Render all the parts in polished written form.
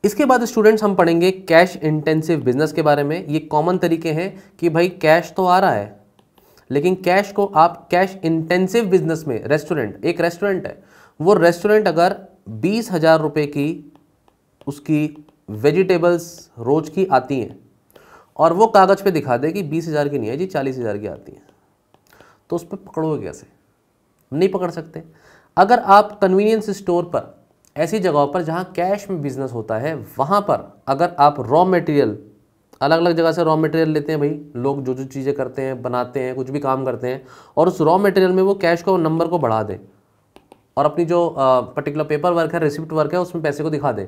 इसके बाद स्टूडेंट्स हम पढ़ेंगे कैश इंटेंसिव बिजनेस के बारे में। ये कॉमन तरीके हैं कि भाई कैश तो आ रहा है, लेकिन कैश को आप कैश इंटेंसिव बिजनेस में, एक रेस्टोरेंट है, वो रेस्टोरेंट अगर 20,000 रुपये की उसकी वेजिटेबल्स रोज की आती हैं और वो कागज़ पे दिखा दे कि 20,000 की नहीं है जी, 40,000 की आती हैं, तो उस पर पकड़ोगे कैसे? नहीं पकड़ सकते। अगर आप कन्वीनियंस स्टोर पर, ऐसी जगहों पर जहां कैश में बिजनेस होता है, वहां पर अगर आप रॉ मटेरियल, अलग अलग जगह से रॉ मटेरियल लेते हैं भाई, लोग जो जो चीज़ें करते हैं, बनाते हैं, कुछ भी काम करते हैं, और उस रॉ मटेरियल में वो कैश को नंबर को बढ़ा दें और अपनी जो पर्टिकुलर पेपर वर्क है, रिसिप्ट वर्क है, उसमें पैसे को दिखा दें,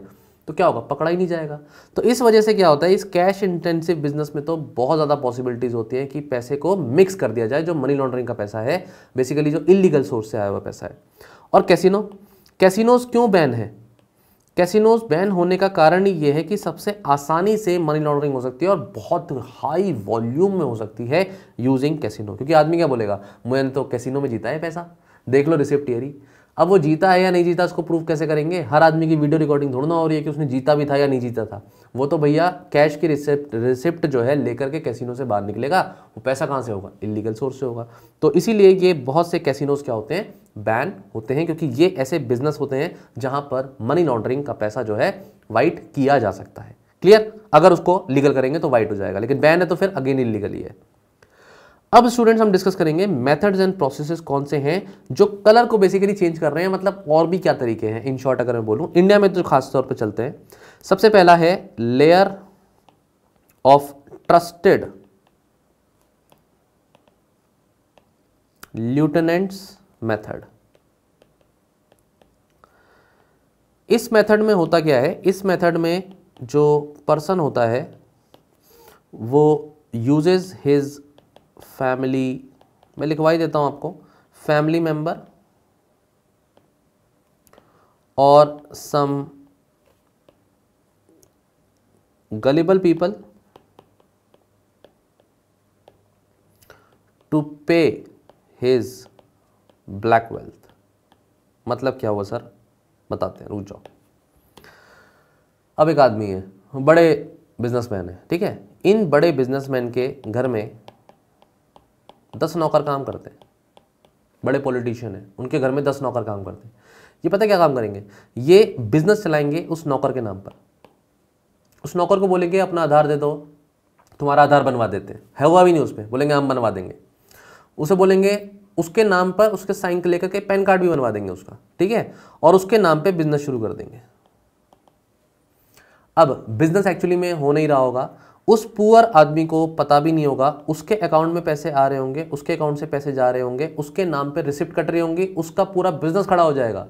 तो क्या होगा? पकड़ा ही नहीं जाएगा। तो इस वजह से क्या होता है, इस कैश इंटेंसिव बिजनेस में तो बहुत ज़्यादा पॉसिबिलिटीज़ होती हैं कि पैसे को मिक्स कर दिया जाए, जो मनी लॉन्ड्रिंग का पैसा है, बेसिकली जो इलीगल सोर्स से आया हुआ पैसा है। और कैसीनोज क्यों बैन है? कैसीनोज बैन होने का कारण ही ये है कि सबसे आसानी से मनी लॉन्ड्रिंग हो सकती है और बहुत हाई वॉल्यूम में हो सकती है यूजिंग कैसीनो। क्योंकि आदमी क्या बोलेगा, मैंने तो कैसीनो में जीता है पैसा, देख लो रिसिप्ट येरी। अब वो जीता है या नहीं जीता, उसको प्रूफ कैसे करेंगे? हर आदमी की वीडियो रिकॉर्डिंग थोड़ा ना हो रही है कि उसने जीता भी था या नहीं जीता था। वो तो भैया कैश की रिसिप्ट जो है लेकर के कैसीनो से बाहर निकलेगा, वो पैसा कहाँ से होगा? इलीगल सोर्स से होगा। तो इसीलिए ये बहुत से कैसीनोज क्या होते हैं, बैन होते हैं, क्योंकि ये ऐसे बिजनेस होते हैं जहां पर मनी लॉन्ड्रिंग का पैसा जो है वाइट किया जा सकता है। क्लियर? अगर उसको लीगल करेंगे तो वाइट हो जाएगा, लेकिन बैन है तो फिर अगेन इलीगल ही है। अब स्टूडेंट्स हम डिस्कस करेंगे मेथड्स एंड प्रोसेसेस कौन से हैं जो कलर को बेसिकली चेंज कर रहे हैं, मतलब और भी क्या तरीके हैं। इन शॉर्ट अगर मैं बोलूं, इंडिया में तो खास तौर पे चलते हैं। सबसे पहला है लेयर ऑफ ट्रस्टेड ल्यूटेनेंट्स मेथड। इस मेथड में होता क्या है, इस मेथड में जो पर्सन होता है वो यूजेस हिज फैमिली, मैं लिखवा ही देता हूं आपको, फैमिली मेंबर और सम गलिबल पीपल टू पे हिज ब्लैक वेल्थ। मतलब क्या हुआ सर, बताते हैं, रुक जाओ। अब एक आदमी है, बड़े बिजनेसमैन है, ठीक है। इन बड़े बिजनेसमैन के घर में 10 नौकर काम करते हैं। बड़े पॉलिटिशियन हैं, उनके घर में 10 नौकर काम करते हैं। ये पता क्या काम करेंगे, ये बिजनेस चलाएंगे उस नौकर के नाम पर। उस नौकर को बोलेंगे अपना आधार दे दो, तुम्हारा आधार बनवा देते हैं, है हुआ भी नहीं उस पर, बोलेंगे हम बनवा देंगे। उसे बोलेंगे उसके नाम पर उसके साइन लेकर के पैन कार्ड भी बनवा देंगे उसका, ठीक है, और उसके नाम पे बिजनेस शुरू कर देंगे। अब बिजनेस एक्चुअली में हो नहीं रहा होगा, उस पुअर आदमी को पता भी नहीं होगा, उसके अकाउंट में पैसे आ रहे होंगे, उसके अकाउंट से पैसे जा रहे होंगे, उसके नाम पे रिसिप्ट कट रही होंगी, उसका पूरा बिजनेस खड़ा हो जाएगा।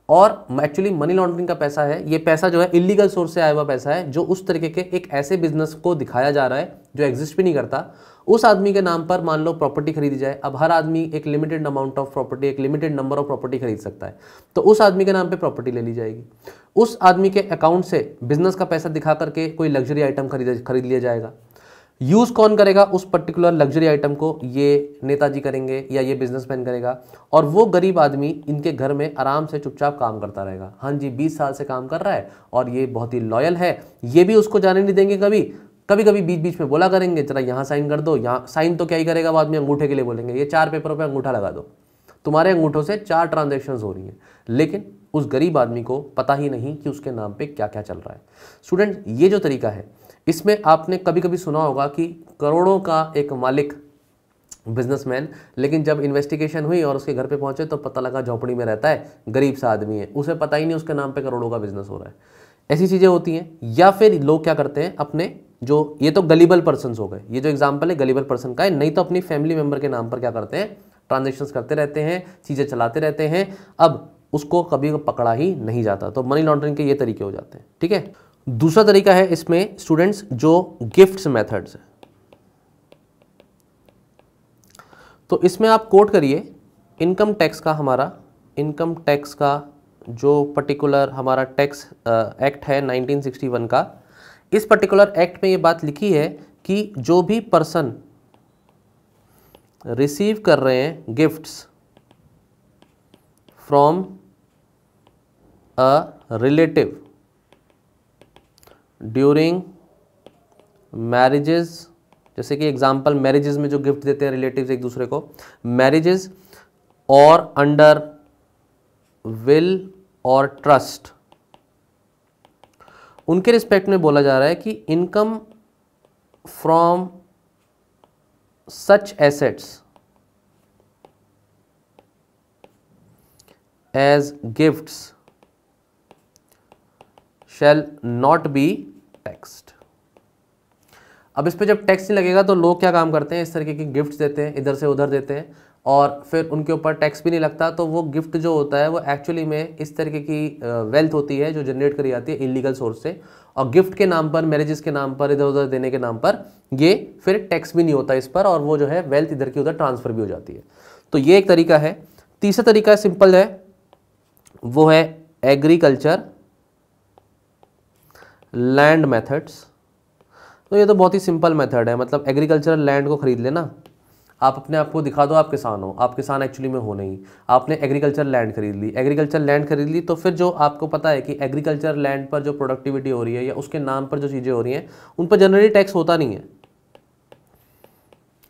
और एक्चुअली मनी लॉन्ड्रिंग का पैसा है, ये पैसा जो है इलीगल सोर्स से आया हुआ पैसा है, जो उस तरीके के एक ऐसे बिजनेस को दिखाया जा रहा है जो एग्जिस्ट भी नहीं करता। उस आदमी के नाम पर मान लो प्रॉपर्टी खरीदी जाए। अब हर आदमी एक लिमिटेड अमाउंट ऑफ प्रॉपर्टी, एक लिमिटेड नंबर ऑफ प्रॉपर्टी खरीद सकता है, तो उस आदमी के नाम पे प्रॉपर्टी ले ली जाएगी। उस आदमी के अकाउंट से बिजनेस का पैसा दिखा करके कोई लग्जरी आइटम खरीद लिया जाएगा। यूज कौन करेगा उस पर्टिकुलर लग्जरी आइटम को, ये नेताजी करेंगे या ये बिजनेसमैन करेगा, और वो गरीब आदमी इनके घर में आराम से चुपचाप काम करता रहेगा। हाँ जी, 20 साल से काम कर रहा है और ये बहुत ही लॉयल है, ये भी उसको जाने नहीं देंगे। कभी कभी बीच बीच में बोला करेंगे जरा यहाँ साइन कर दो, यहाँ साइन तो क्या ही करेगा वो आदमी, अंगूठे के लिए बोलेंगे ये 4 पेपरों पे अंगूठा लगा दो, तुम्हारे अंगूठों से 4 ट्रांजेक्शन्स हो रही हैं। लेकिन उस गरीब आदमी को पता ही नहीं कि उसके नाम पे क्या क्या चल रहा है। स्टूडेंट, ये जो तरीका है, इसमें आपने कभी कभी सुना होगा कि करोड़ों का एक मालिक बिजनेसमैन, लेकिन जब इन्वेस्टिगेशन हुई और उसके घर पे पहुंचे तो पता लगा झोपड़ी में रहता है, गरीब सा आदमी है, उसे पता ही नहीं उसके नाम पे करोड़ों का बिजनेस हो रहा है। ऐसी चीज़ें होती हैं। या फिर लोग क्या करते हैं, अपने जो, ये तो गलीबल पर्सन हो गए, ये जो एग्जाम्पल है गलीबल पर्सन का है, नहीं तो अपनी फैमिली मेंबर के नाम पर क्या करते हैं, ट्रांजेक्शन्स करते रहते हैं, चीज़ें चलाते रहते हैं। अब उसको कभी पकड़ा ही नहीं जाता। तो मनी लॉन्ड्रिंग के ये तरीके हो जाते हैं, ठीक है। दूसरा तरीका है इसमें स्टूडेंट्स जो गिफ्ट्स मेथड्स है। तो इसमें आप कोट करिए इनकम टैक्स का, हमारा इनकम टैक्स का जो पर्टिकुलर हमारा टैक्स एक्ट है 1961 का, इस पर्टिकुलर एक्ट में ये बात लिखी है कि जो भी पर्सन रिसीव कर रहे हैं gifts from a relative during marriages, जैसे कि एग्जाम्पल मैरिजेस में जो गिफ्ट देते हैं रिलेटिव्स एक दूसरे को, मैरिजेस और अंडर विल और ट्रस्ट, उनके रिस्पेक्ट में बोला जा रहा है कि income from such assets as gifts shall not be taxed. अब इस पे जब टैक्स नहीं लगेगा तो लोग क्या काम करते हैं, इस तरीके के गिफ्ट्स देते हैं, इधर से उधर देते हैं और फिर उनके ऊपर टैक्स भी नहीं लगता, तो वो गिफ्ट जो होता है वो एक्चुअली में इस तरीके की वेल्थ होती है जो जनरेट करी जाती है इलीगल सोर्स से, और गिफ्ट के नाम पर, मैरिजेस के नाम पर, इधर उधर देने के नाम पर ये फिर टैक्स भी नहीं होता इस पर, और वो जो है वेल्थ इधर की उधर ट्रांसफर भी हो जाती है। तो ये एक तरीका है। तीसरा तरीका सिंपल है, वो है एग्रीकल्चर लैंड मेथड्स। तो ये तो बहुत ही सिंपल मेथड है, मतलब एग्रीकल्चरल लैंड को खरीद लेना, आप अपने आप को दिखा दो आप किसान हो, आप किसान एक्चुअली में हो नहीं, आपने एग्रीकल्चर लैंड खरीद ली, एग्रीकल्चर लैंड खरीद ली, तो फिर जो आपको पता है कि एग्रीकल्चर लैंड पर जो प्रोडक्टिविटी हो रही है या उसके नाम पर जो चीज़ें हो रही हैं उन पर जनरली टैक्स होता नहीं है,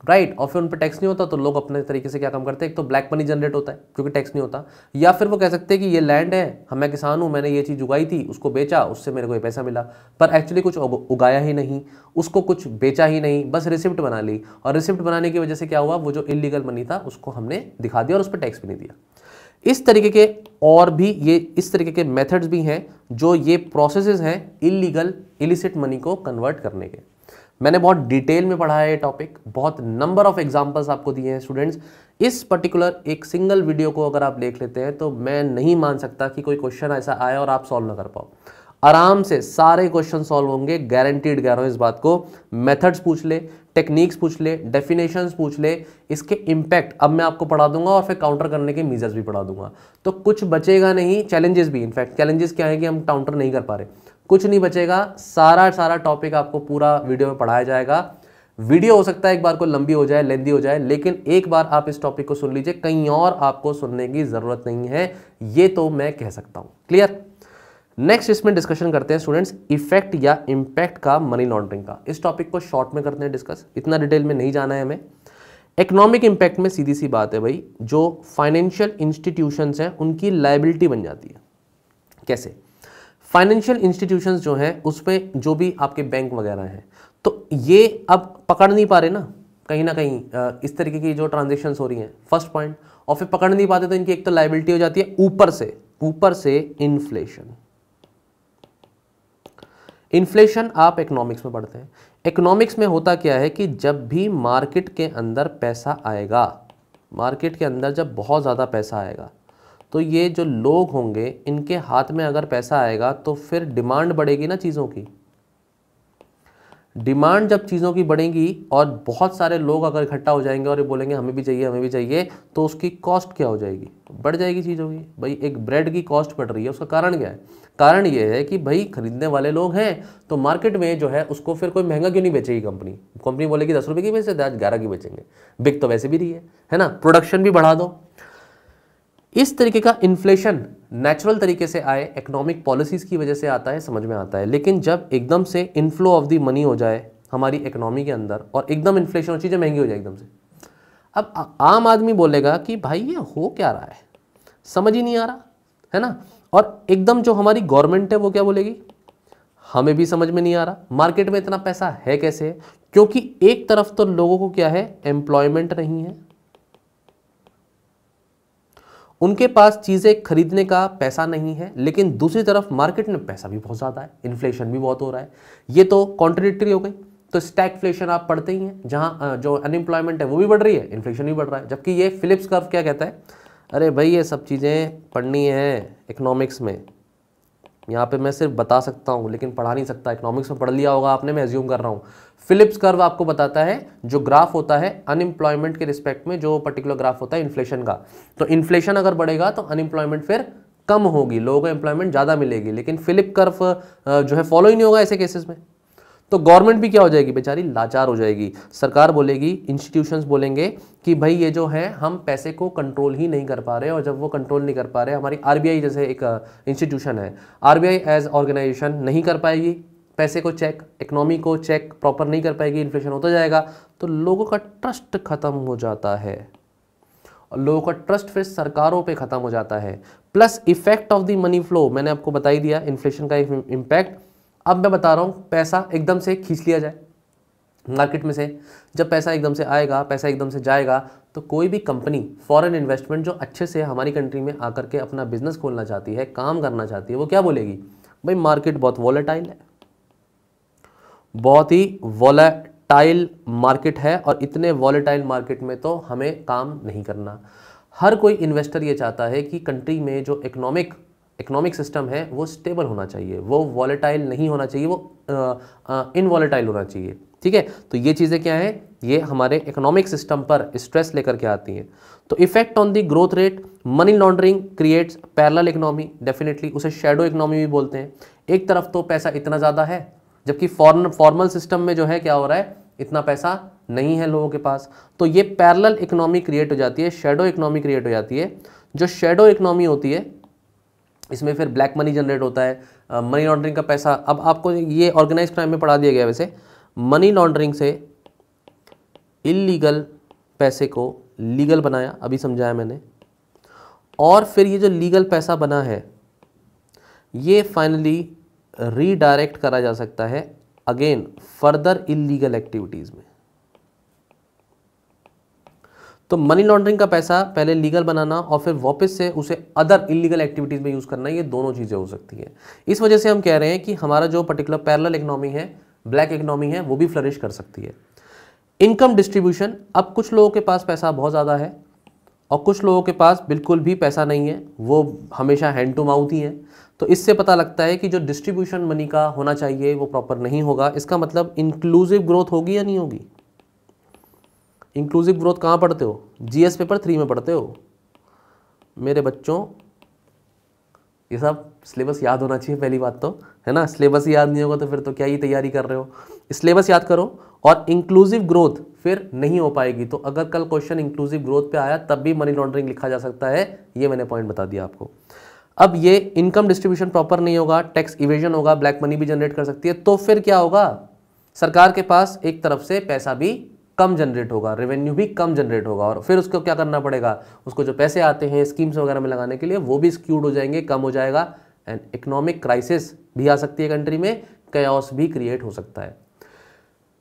राइट। और फिर उन पर टैक्स नहीं होता तो लोग अपने तरीके से क्या काम करते हैं, एक तो ब्लैक मनी जनरेट होता है क्योंकि टैक्स नहीं होता, या फिर वो कह सकते हैं कि ये लैंड है, मैं किसान हूँ, मैंने ये चीज़ उगाई थी, उसको बेचा, उससे मेरे को ये पैसा मिला, पर एक्चुअली कुछ उगाया ही नहीं, उसको कुछ बेचा ही नहीं, बस रिसिप्ट बना ली, और रिसिप्ट बनाने की वजह से क्या हुआ, वो जो इलीगल मनी था उसको हमने दिखा दिया और उस पर टैक्स भी नहीं दिया। इस तरीके के और भी ये इस तरीके के मेथड्स भी हैं जो ये प्रोसेसेस हैं इलीगल इलिसिट मनी को कन्वर्ट करने के। मैंने बहुत डिटेल में पढ़ा है ये टॉपिक, बहुत नंबर ऑफ एग्जांपल्स आपको दिए हैं स्टूडेंट्स। इस पर्टिकुलर एक सिंगल वीडियो को अगर आप देख लेते हैं तो मैं नहीं मान सकता कि कोई क्वेश्चन ऐसा आए और आप सॉल्व ना कर पाओ। आराम से सारे क्वेश्चन सॉल्व होंगे, गारंटीड कह रहा हूं इस बात को। मेथड्स पूछ ले, टेक्निक्स पूछ ले, डेफिनेशंस पूछ ले, इसके इम्पैक्ट अब मैं आपको पढ़ा दूंगा और फिर काउंटर करने के मीजर्स भी पढ़ा दूंगा, तो कुछ बचेगा नहीं। चैलेंजेस भी, इनफैक्ट चैलेंजेस क्या है कि हम काउंटर नहीं कर पा रहे, कुछ नहीं बचेगा, सारा टॉपिक आपको पूरा वीडियो में पढ़ाया जाएगा। वीडियो हो सकता है एक बार को लंबी हो जाए, लेंदी हो जाए, लेकिन एक बार आप इस टॉपिक को सुन लीजिए, कहीं और आपको सुनने की जरूरत नहीं है, ये तो मैं कह सकता हूं। क्लियर? नेक्स्ट इसमें डिस्कशन करते हैं स्टूडेंट्स इफेक्ट या इंपैक्ट का मनी लॉन्ड्रिंग का। इस टॉपिक को शॉर्ट में करते हैं डिस्कस, इतना डिटेल में नहीं जाना है हमें। इकोनॉमिक इंपैक्ट में सीधी सी बात है भाई, जो फाइनेंशियल इंस्टीट्यूशंस हैं उनकी लायबिलिटी बन जाती है। कैसे? फाइनेंशियल इंस्टीट्यूशंस जो हैं उसमें जो भी आपके बैंक वगैरह हैं, तो ये अब पकड़ नहीं पा रहे ना कहीं इस तरीके की जो ट्रांजेक्शन्स हो रही हैं, फर्स्ट पॉइंट, और फिर पकड़ नहीं पाते तो इनकी एक तो लायबिलिटी हो जाती है, ऊपर से इन्फ्लेशन आप इकोनॉमिक्स में पढ़ते हैं। इकोनॉमिक्स में होता क्या है कि जब भी मार्केट के अंदर पैसा आएगा, मार्केट के अंदर जब बहुत ज़्यादा पैसा आएगा, तो ये जो लोग होंगे इनके हाथ में अगर पैसा आएगा तो फिर डिमांड बढ़ेगी ना चीज़ों की। डिमांड जब चीज़ों की बढ़ेगी और बहुत सारे लोग अगर इकट्ठा हो जाएंगे और ये बोलेंगे हमें भी चाहिए, तो उसकी कॉस्ट क्या हो जाएगी? बढ़ जाएगी चीज़ों की। भाई एक ब्रेड की कॉस्ट बढ़ रही है, उसका कारण क्या है? कारण ये है कि भाई खरीदने वाले लोग हैं, तो मार्केट में जो है उसको फिर कोई महंगा क्यों नहीं बेचेगी कंपनी बोलेगी 10 रुपये की बेचते, आज 11 की बेचेंगे, बिक तो वैसे भी रही है ना, प्रोडक्शन भी बढ़ा दो। इस तरीके का इन्फ्लेशन नेचुरल तरीके से आए, इकोनॉमिक पॉलिसीज की वजह से आता है, समझ में आता है। लेकिन जब एकदम से इनफ्लो ऑफ द मनी हो जाए हमारी इकोनॉमी के अंदर और एकदम इन्फ्लेशन और चीज़ें महंगी हो जाए एकदम से, अब आम आदमी बोलेगा कि भाई ये हो क्या रहा है, समझ ही नहीं आ रहा है ना। और एकदम जो हमारी गवर्नमेंट है वो क्या बोलेगी, हमें भी समझ में नहीं आ रहा, मार्केट में इतना पैसा है कैसे? क्योंकि एक तरफ तो लोगों को क्या है, एम्प्लॉयमेंट नहीं है, उनके पास चीज़ें खरीदने का पैसा नहीं है, लेकिन दूसरी तरफ मार्केट में पैसा भी बहुत ज़्यादा है, इन्फ्लेशन भी बहुत हो रहा है। ये तो कॉन्ट्रडिक्टरी हो गई। तो स्टैगफ्लेशन आप पढ़ते ही हैं, जहाँ जो अनएम्प्लॉयमेंट है वो भी बढ़ रही है, इन्फ्लेशन भी बढ़ रहा है। जबकि ये फिलिप्स कर्व क्या कहता है, अरे भाई ये सब चीज़ें पढ़नी है इकोनॉमिक्स में, यहाँ पे मैं सिर्फ बता सकता हूँ लेकिन पढ़ा नहीं सकता। इकोनॉमिक्स में पढ़ लिया होगा आपने, मैं एज्यूम कर रहा हूँ। फिलिप्स कर्व आपको बताता है जो ग्राफ होता है अनएम्प्लॉयमेंट के रिस्पेक्ट में, जो पर्टिकुलर ग्राफ होता है इन्फ्लेशन का, तो इन्फ्लेशन अगर बढ़ेगा तो अनएम्प्लॉयमेंट फिर कम होगी, लोगों को एम्प्लॉयमेंट ज़्यादा मिलेगी। लेकिन फिलिप कर्व जो है फॉलो ही नहीं होगा ऐसे केसेस में, तो गवर्नमेंट भी क्या हो जाएगी बेचारी, लाचार हो जाएगी। सरकार बोलेगी, इंस्टीट्यूशंस बोलेंगे कि भाई ये जो है हम पैसे को कंट्रोल ही नहीं कर पा रहे, और जब वो कंट्रोल नहीं कर पा रहे, हमारी आरबीआई जैसे एक इंस्टीट्यूशन है, आरबीआई एज ऑर्गेनाइजेशन नहीं कर पाएगी, पैसे को चेक, इकोनॉमी को चेक प्रॉपर नहीं कर पाएगी, इन्फ्लेशन होता जाएगा, तो लोगों का ट्रस्ट खत्म हो जाता है और लोगों का ट्रस्ट फिर सरकारों पे खत्म हो जाता है। Plus effect of the money flow, मैंने आपको बता ही दिया इन्फ्लेशन का इम्पैक्ट। अब मैं बता रहा हूँ, पैसा एकदम से खींच लिया जाए मार्केट में से, जब पैसा एकदम से आएगा, पैसा एकदम से जाएगा, तो कोई भी कंपनी फॉरेन इन्वेस्टमेंट जो अच्छे से हमारी कंट्री में आकर के अपना बिजनेस खोलना चाहती है, काम करना चाहती है, वो क्या बोलेगी, भाई मार्केट बहुत वॉलेटाइल है, बहुत ही वॉलेटाइल मार्केट है और इतने वॉलेटाइल मार्केट में तो हमें काम नहीं करना। हर कोई इन्वेस्टर ये चाहता है कि कंट्री में जो इकोनॉमिक सिस्टम है वो स्टेबल होना चाहिए, वो वॉलेटाइल नहीं होना चाहिए, वो इनवॉलेटाइल होना चाहिए। ठीक है, तो ये चीज़ें क्या हैं, ये हमारे इकोनॉमिक सिस्टम पर स्ट्रेस लेकर के आती हैं। तो effect on the growth rate, money laundering creates parallel economy, definitely उसे शैडो इकोनॉमी भी बोलते हैं। एक तरफ तो पैसा इतना ज़्यादा है, जबकि फॉर्मल सिस्टम में जो है क्या हो रहा है, इतना पैसा नहीं है लोगों के पास, तो ये पैरेलल इकोनॉमी क्रिएट हो जाती है, शैडो इकोनॉमी क्रिएट हो जाती है। जो शैडो इकोनॉमी होती है इसमें फिर ब्लैक मनी जनरेट होता है, मनी लॉन्ड्रिंग का पैसा। अब आपको ये ऑर्गेनाइज क्राइम में पढ़ा दिया गया, वैसे मनी लॉन्ड्रिंग से इलीगल पैसे को लीगल बनाया, अभी समझाया मैंने, और फिर ये जो लीगल पैसा बना है ये फाइनली रीडायरेक्ट करा जा सकता है अगेन फर्दर इलीगल एक्टिविटीज में। तो मनी लॉन्ड्रिंग का पैसा पहले लीगल बनाना और फिर वापस से उसे अदर इलीगल एक्टिविटीज में यूज करना, ये दोनों चीजें हो सकती है। इस वजह से हम कह रहे हैं कि हमारा जो पर्टिकुलर पैरेलल इकोनॉमी है, ब्लैक इकोनॉमी है, वो भी फ्लरिश कर सकती है। इनकम डिस्ट्रीब्यूशन, अब कुछ लोगों के पास पैसा बहुत ज़्यादा है और कुछ लोगों के पास बिल्कुल भी पैसा नहीं है, वो हमेशा हैंड टू माउथ ही है। तो इससे पता लगता है कि जो डिस्ट्रीब्यूशन मनी का होना चाहिए वो प्रॉपर नहीं होगा। इसका मतलब इंक्लूसिव ग्रोथ होगी या नहीं होगी। इंक्लूसिव ग्रोथ कहाँ पढ़ते हो, जीएस पेपर 3 में पढ़ते हो मेरे बच्चों। ये सब सिलेबस याद होना चाहिए पहली बात तो, है ना। सिलेबस याद नहीं होगा तो फिर तो क्या ही तैयारी कर रहे हो। सिलेबस याद करो और इंक्लूसिव ग्रोथ फिर नहीं हो पाएगी। तो अगर कल क्वेश्चन इंक्लूसिव ग्रोथ पे आया तब भी मनी लॉन्ड्रिंग लिखा जा सकता है, ये मैंने पॉइंट बता दिया आपको। अब ये इनकम डिस्ट्रीब्यूशन प्रॉपर नहीं होगा, टैक्स इवेजन होगा, ब्लैक मनी भी जनरेट कर सकती है, तो फिर क्या होगा, सरकार के पास एक तरफ से पैसा भी कम जनरेट होगा, रेवेन्यू भी कम जनरेट होगा, और फिर उसको क्या करना पड़ेगा, उसको जो पैसे आते हैं स्कीम्स वगैरह में लगाने के लिए वो भी स्क्यूड हो जाएंगे, कम हो जाएगा, एंड इकोनॉमिक क्राइसिस भी आ सकती है कंट्री में, कैओस भी क्रिएट हो सकता है।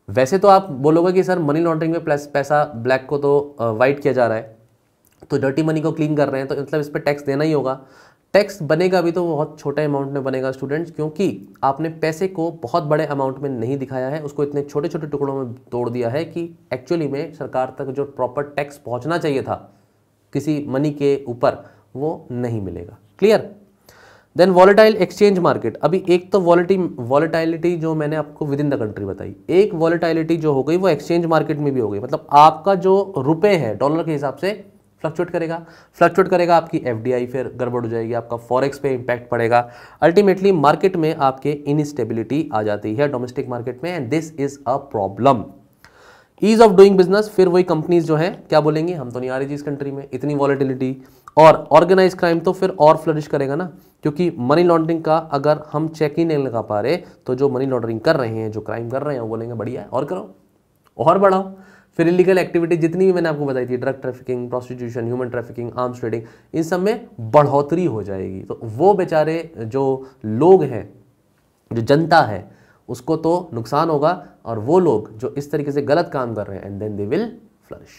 वैसे तो आप बोलोगे कि सर मनी लॉन्ड्रिंग में प्लस पैसा ब्लैक को तो वाइट किया जा रहा है, तो डर्टी मनी को क्लीन कर रहे हैं, तो मतलब इस पर टैक्स देना ही होगा। टैक्स बनेगा भी तो बहुत छोटे अमाउंट में बनेगा स्टूडेंट्स, क्योंकि आपने पैसे को बहुत बड़े अमाउंट में नहीं दिखाया है, उसको इतने छोटे छोटे टुकड़ों में तोड़ दिया है कि एक्चुअली में सरकार तक जो प्रॉपर टैक्स पहुंचना चाहिए था किसी मनी के ऊपर वो नहीं मिलेगा। Clear. Then volatile exchange market. अभी एक तो वॉलेटाइलिटी जो मैंने आपको विद इन द कंट्री बताई, एक वॉलेटाइलिटी जो हो गई वो एक्सचेंज मार्केट में भी हो गई। मतलब आपका जो रुपए है डॉलर के हिसाब से फ्लक्चुएट करेगा, आपकी एफडीआई फिर गड़बड़ हो जाएगी, आपका फॉरेक्स पे इंपैक्ट पड़ेगा। अल्टीमेटली मार्केट में आपके इनस्टेबिलिटी आ जाती है डोमेस्टिक मार्केट में, and this is a problem. Ease of doing business, फिर वही कंपनीज जो है क्या बोलेंगी, हम तो नहीं आ रही थी इस कंट्री में, इतनी वॉलेटिलिटी। और ऑर्गेनाइज क्राइम तो फिर और फ्लरिश करेगा ना, क्योंकि मनी लॉन्ड्रिंग का अगर हम चेक ही नहीं लगा पा रहे तो जो मनी लॉन्ड्रिंग कर रहे हैं, जो क्राइम कर रहे हैं, वो बोलेंगे बढ़िया है और करो और बढ़ाओ। फिर इलीगल एक्टिविटी जितनी भी मैंने आपको बताई थी, drug trafficking, prostitution, human trafficking, arms trading, इन सब में बढ़ोतरी हो जाएगी। तो वो बेचारे जो लोग हैं, जो जनता है, उसको तो नुकसान होगा, और वो लोग जो इस तरीके से गलत काम कर रहे हैं, and then they will flourish.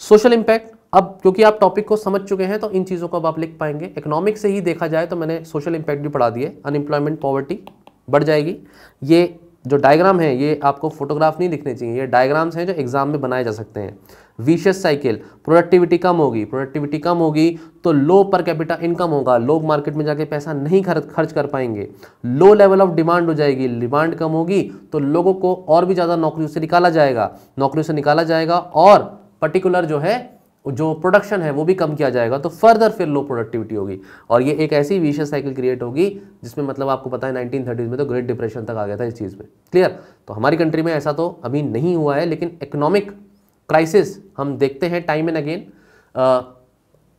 Social impact, अब क्योंकि आप टॉपिक को समझ चुके हैं तो इन चीज़ों को अब आप लिख पाएंगे। इकोनॉमिक से ही देखा जाए तो मैंने सोशल इंपैक्ट भी पढ़ा दिए। अनएम्प्लॉयमेंट, पॉवर्टी बढ़ जाएगी। ये जो डायग्राम है ये आपको फोटोग्राफ नहीं दिखने चाहिए, ये डायग्राम्स हैं जो एग्जाम में बनाए जा सकते हैं। विशियस साइकिल, प्रोडक्टिविटी कम होगी तो लो पर कैपिटा इनकम होगा, लोग मार्केट में जाके पैसा नहीं खर्च कर पाएंगे। लो लेवल ऑफ डिमांड हो जाएगी, डिमांड कम होगी तो लोगों को और भी ज़्यादा नौकरियों से निकाला जाएगा, और पर्टिकुलर जो है जो प्रोडक्शन है वो भी कम किया जाएगा, तो फर्दर फिर लो प्रोडक्टिविटी होगी, और ये एक ऐसी विशियस साइकिल क्रिएट होगी जिसमें मतलब आपको पता है 1930s में तो ग्रेट डिप्रेशन तक आ गया था इस चीज़ में। क्लियर। तो हमारी कंट्री में ऐसा तो अभी नहीं हुआ है, लेकिन इकोनॉमिक क्राइसिस हम देखते हैं टाइम एंड अगेन।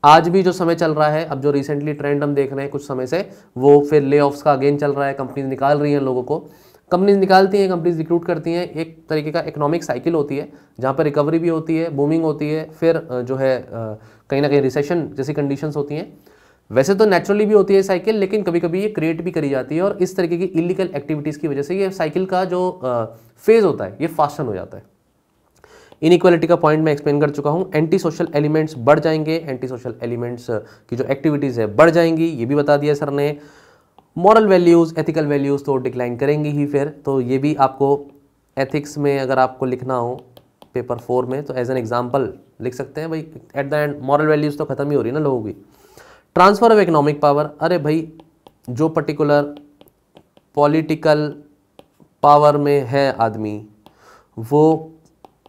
आज भी जो समय चल रहा है, अब जो रिसेंटली ट्रेंड हम देख रहे हैं कुछ समय से, वो फिर ले ऑफ्स का अगेन चल रहा है, कंपनीज निकाल रही हैं लोगों को। कंपनीज निकालती हैं, कंपनीज रिक्रूट करती हैं, एक तरीके का इकोनॉमिक साइकिल होती है जहाँ पर रिकवरी भी होती है, बूमिंग होती है, फिर जो है कहीं ना कहीं रिसेशन जैसी कंडीशंस होती हैं। वैसे तो नेचुरली भी होती है साइकिल, लेकिन कभी कभी ये क्रिएट भी करी जाती है, और इस तरीके की इलीगल एक्टिविटीज़ की वजह से ये साइकिल का जो फेज होता है ये फास्टन हो जाता है। इनइक्वालिटी का पॉइंट मैं एक्सप्लेन कर चुका हूँ। एंटी सोशल एलिमेंट्स बढ़ जाएंगे, एंटी सोशल एलिमेंट्स की जो एक्टिविटीज़ है बढ़ जाएंगी, ये भी बता दिया सर ने। मॉरल वैल्यूज़, एथिकल वैल्यूज़ तो डिक्लाइन करेंगी ही फिर, तो ये भी आपको एथिक्स में अगर आपको लिखना हो पेपर 4 में तो एज एन एग्जाम्पल लिख सकते हैं भाई। At the end moral values तो खत्म ही हो रही है ना लोगों की। ट्रांसफर ऑफ इकोनॉमिक पावर, अरे भाई जो पर्टिकुलर पॉलिटिकल पावर में है आदमी वो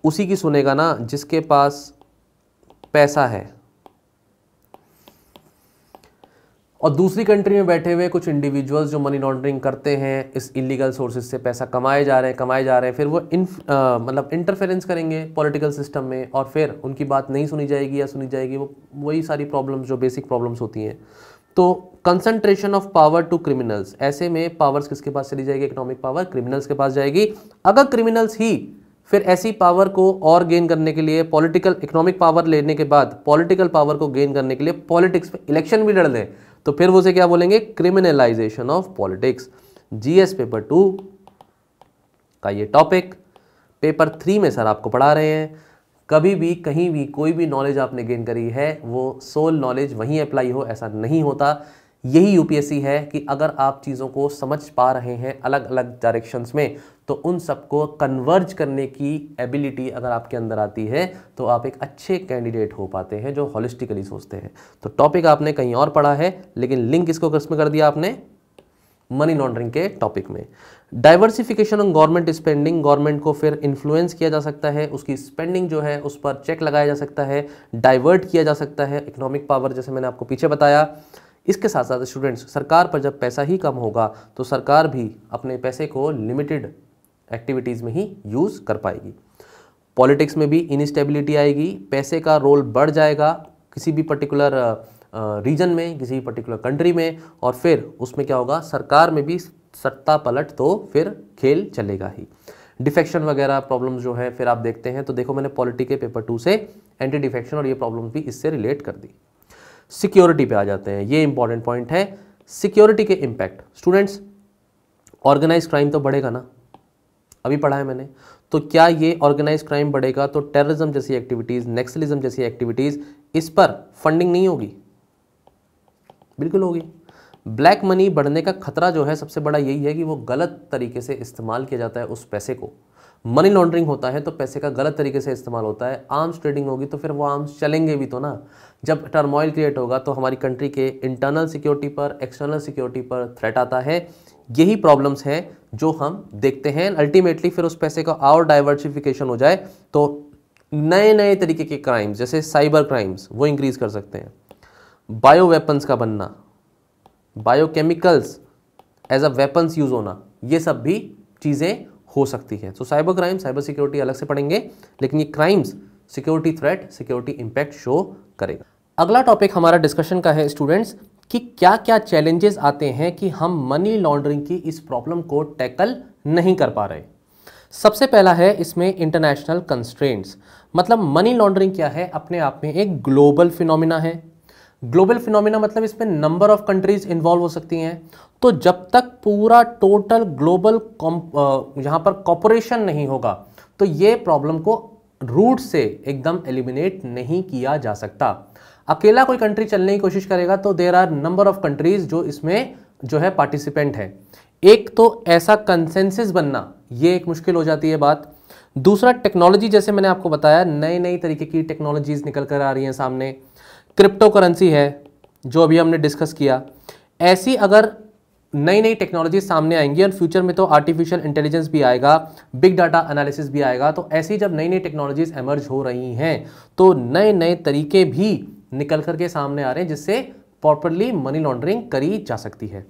उसी की सुनेगा ना जिसके पास पैसा है। और दूसरी कंट्री में बैठे हुए कुछ इंडिविजुअल्स जो मनी लॉन्ड्रिंग करते हैं, इस इलीगल सोर्सेज से पैसा कमाए जा रहे हैं, फिर वो मतलब इंटरफेरेंस करेंगे पॉलिटिकल सिस्टम में, और फिर उनकी बात नहीं सुनी जाएगी या सुनी जाएगी, वो वही सारी प्रॉब्लम्स जो बेसिक प्रॉब्लम्स होती हैं। तो concentration of power to criminals, ऐसे में पावर्स किसके पास चली जाएगी? इकोनॉमिक पावर क्रिमिनल्स के पास जाएगी। अगर क्रिमिनल्स ही फिर ऐसी पावर को और गेन करने के लिए, पॉलिटिकल इकोनॉमिक पावर लेने के बाद पॉलिटिकल पावर को गेन करने के लिए पॉलिटिक्स में इलेक्शन भी लड़ लें, तो फिर वो से क्या बोलेंगे? Criminalisation of politics. GS paper 2 का ये टॉपिक पेपर 3 में सर आपको पढ़ा रहे हैं। कभी भी कहीं भी कोई भी नॉलेज आपने गेन करी है वो सोल नॉलेज वहीं अप्लाई हो ऐसा नहीं होता। यही यूपीएससी है कि अगर आप चीज़ों को समझ पा रहे हैं अलग अलग डायरेक्शंस में, तो उन सबको कन्वर्ज करने की एबिलिटी अगर आपके अंदर आती है तो आप एक अच्छे कैंडिडेट हो पाते हैं जो हॉलिस्टिकली सोचते हैं। तो टॉपिक आपने कहीं और पढ़ा है, लेकिन लिंक इसको किसमें कर दिया आपने? मनी लॉन्ड्रिंग के टॉपिक में। Diversification on government spending, government को फिर इन्फ्लुएंस किया जा सकता है, उसकी स्पेंडिंग जो है उस पर चेक लगाया जा सकता है, डाइवर्ट किया जा सकता है इकोनॉमिक पावर, जैसे मैंने आपको पीछे बताया। इसके साथ साथ स्टूडेंट्स, सरकार पर जब पैसा ही कम होगा तो सरकार भी अपने पैसे को लिमिटेड एक्टिविटीज़ में ही यूज़ कर पाएगी। पॉलिटिक्स में भी इनस्टेबिलिटी आएगी, पैसे का रोल बढ़ जाएगा किसी भी पर्टिकुलर रीजन में, किसी भी पर्टिकुलर कंट्री में, और फिर उसमें क्या होगा? सरकार में भी सत्ता पलट, तो फिर खेल चलेगा ही। डिफेक्शन वगैरह प्रॉब्लम्स जो है फिर आप देखते हैं, तो देखो मैंने पॉलिटी के पेपर 2 से एंटी डिफेक्शन और ये प्रॉब्लम्स भी इससे रिलेट कर दी। सिक्योरिटी पे आ जाते हैं, ये इंपॉर्टेंट पॉइंट है। सिक्योरिटी के इम्पैक्ट स्टूडेंट्स, ऑर्गेनाइज क्राइम तो बढ़ेगा ना, अभी पढ़ा है मैंने। तो क्या ये ऑर्गेनाइज क्राइम बढ़ेगा तो टेररिज्म जैसी एक्टिविटीज़, नक्सलिज्म जैसी एक्टिविटीज़, इस पर फंडिंग नहीं होगी? बिल्कुल होगी। ब्लैक मनी बढ़ने का खतरा जो है सबसे बड़ा यही है कि वो गलत तरीके से इस्तेमाल किया जाता है उस पैसे को। मनी लॉन्ड्रिंग होता है तो पैसे का गलत तरीके से इस्तेमाल होता है। आर्म्स ट्रेडिंग होगी तो फिर वो आर्म्स चलेंगे भी तो ना। जब टर्मोइल क्रिएट होगा तो हमारी कंट्री के इंटरनल सिक्योरिटी पर, एक्सटर्नल सिक्योरिटी पर थ्रेट आता है। यही प्रॉब्लम्स हैं जो हम देखते हैं। अल्टीमेटली फिर उस पैसे का और डाइवर्सिफिकेशन हो जाए तो नए नए तरीके के क्राइम्स, जैसे साइबर क्राइम्स, वो इंक्रीज कर सकते हैं। बायो वेपन्स का बनना, biochemicals as a weapons use होना, ये सब भी चीज़ें हो सकती है। तो साइबर क्राइम, साइबर सिक्योरिटी अलग से पढ़ेंगे, लेकिन ये crimes security threat, security impact show करेगा। अगला टॉपिक हमारा डिस्कशन का है स्टूडेंट्स कि क्या क्या चैलेंजेस आते हैं कि हम मनी लॉन्ड्रिंग की इस प्रॉब्लम को टैकल नहीं कर पा रहे। सबसे पहला है इसमें इंटरनेशनल कंस्ट्रेंट्स। मतलब मनी लॉन्ड्रिंग क्या है? अपने आप में एक ग्लोबल फिनोमिना है। ग्लोबल फिनोमिना मतलब इसमें नंबर ऑफ कंट्रीज इन्वॉल्व हो सकती हैं। तो जब तक पूरा टोटल ग्लोबल यहाँ पर कॉपरेशन नहीं होगा तो ये प्रॉब्लम को रूट से एकदम एलिमिनेट नहीं किया जा सकता। अकेला कोई कंट्री चलने की कोशिश करेगा तो there are number of countries जो इसमें जो है पार्टिसिपेंट है। एक तो ऐसा कंसेंसस बनना, ये एक मुश्किल हो जाती है बात। दूसरा टेक्नोलॉजी, जैसे मैंने आपको बताया नई नई तरीके की टेक्नोलॉजीज निकल कर आ रही हैं सामने। क्रिप्टो करेंसी है जो अभी हमने डिस्कस किया। ऐसी अगर नई नई टेक्नोलॉजी सामने आएंगी और फ्यूचर में तो आर्टिफिशियल इंटेलिजेंस भी आएगा, बिग डाटा एनालिसिस भी आएगा, तो ऐसी जब नई नई टेक्नोलॉजीज एमर्ज हो रही हैं तो नए नए तरीके भी निकल करके सामने आ रहे हैं जिससे प्रॉपरली मनी लॉन्ड्रिंग करी जा सकती है।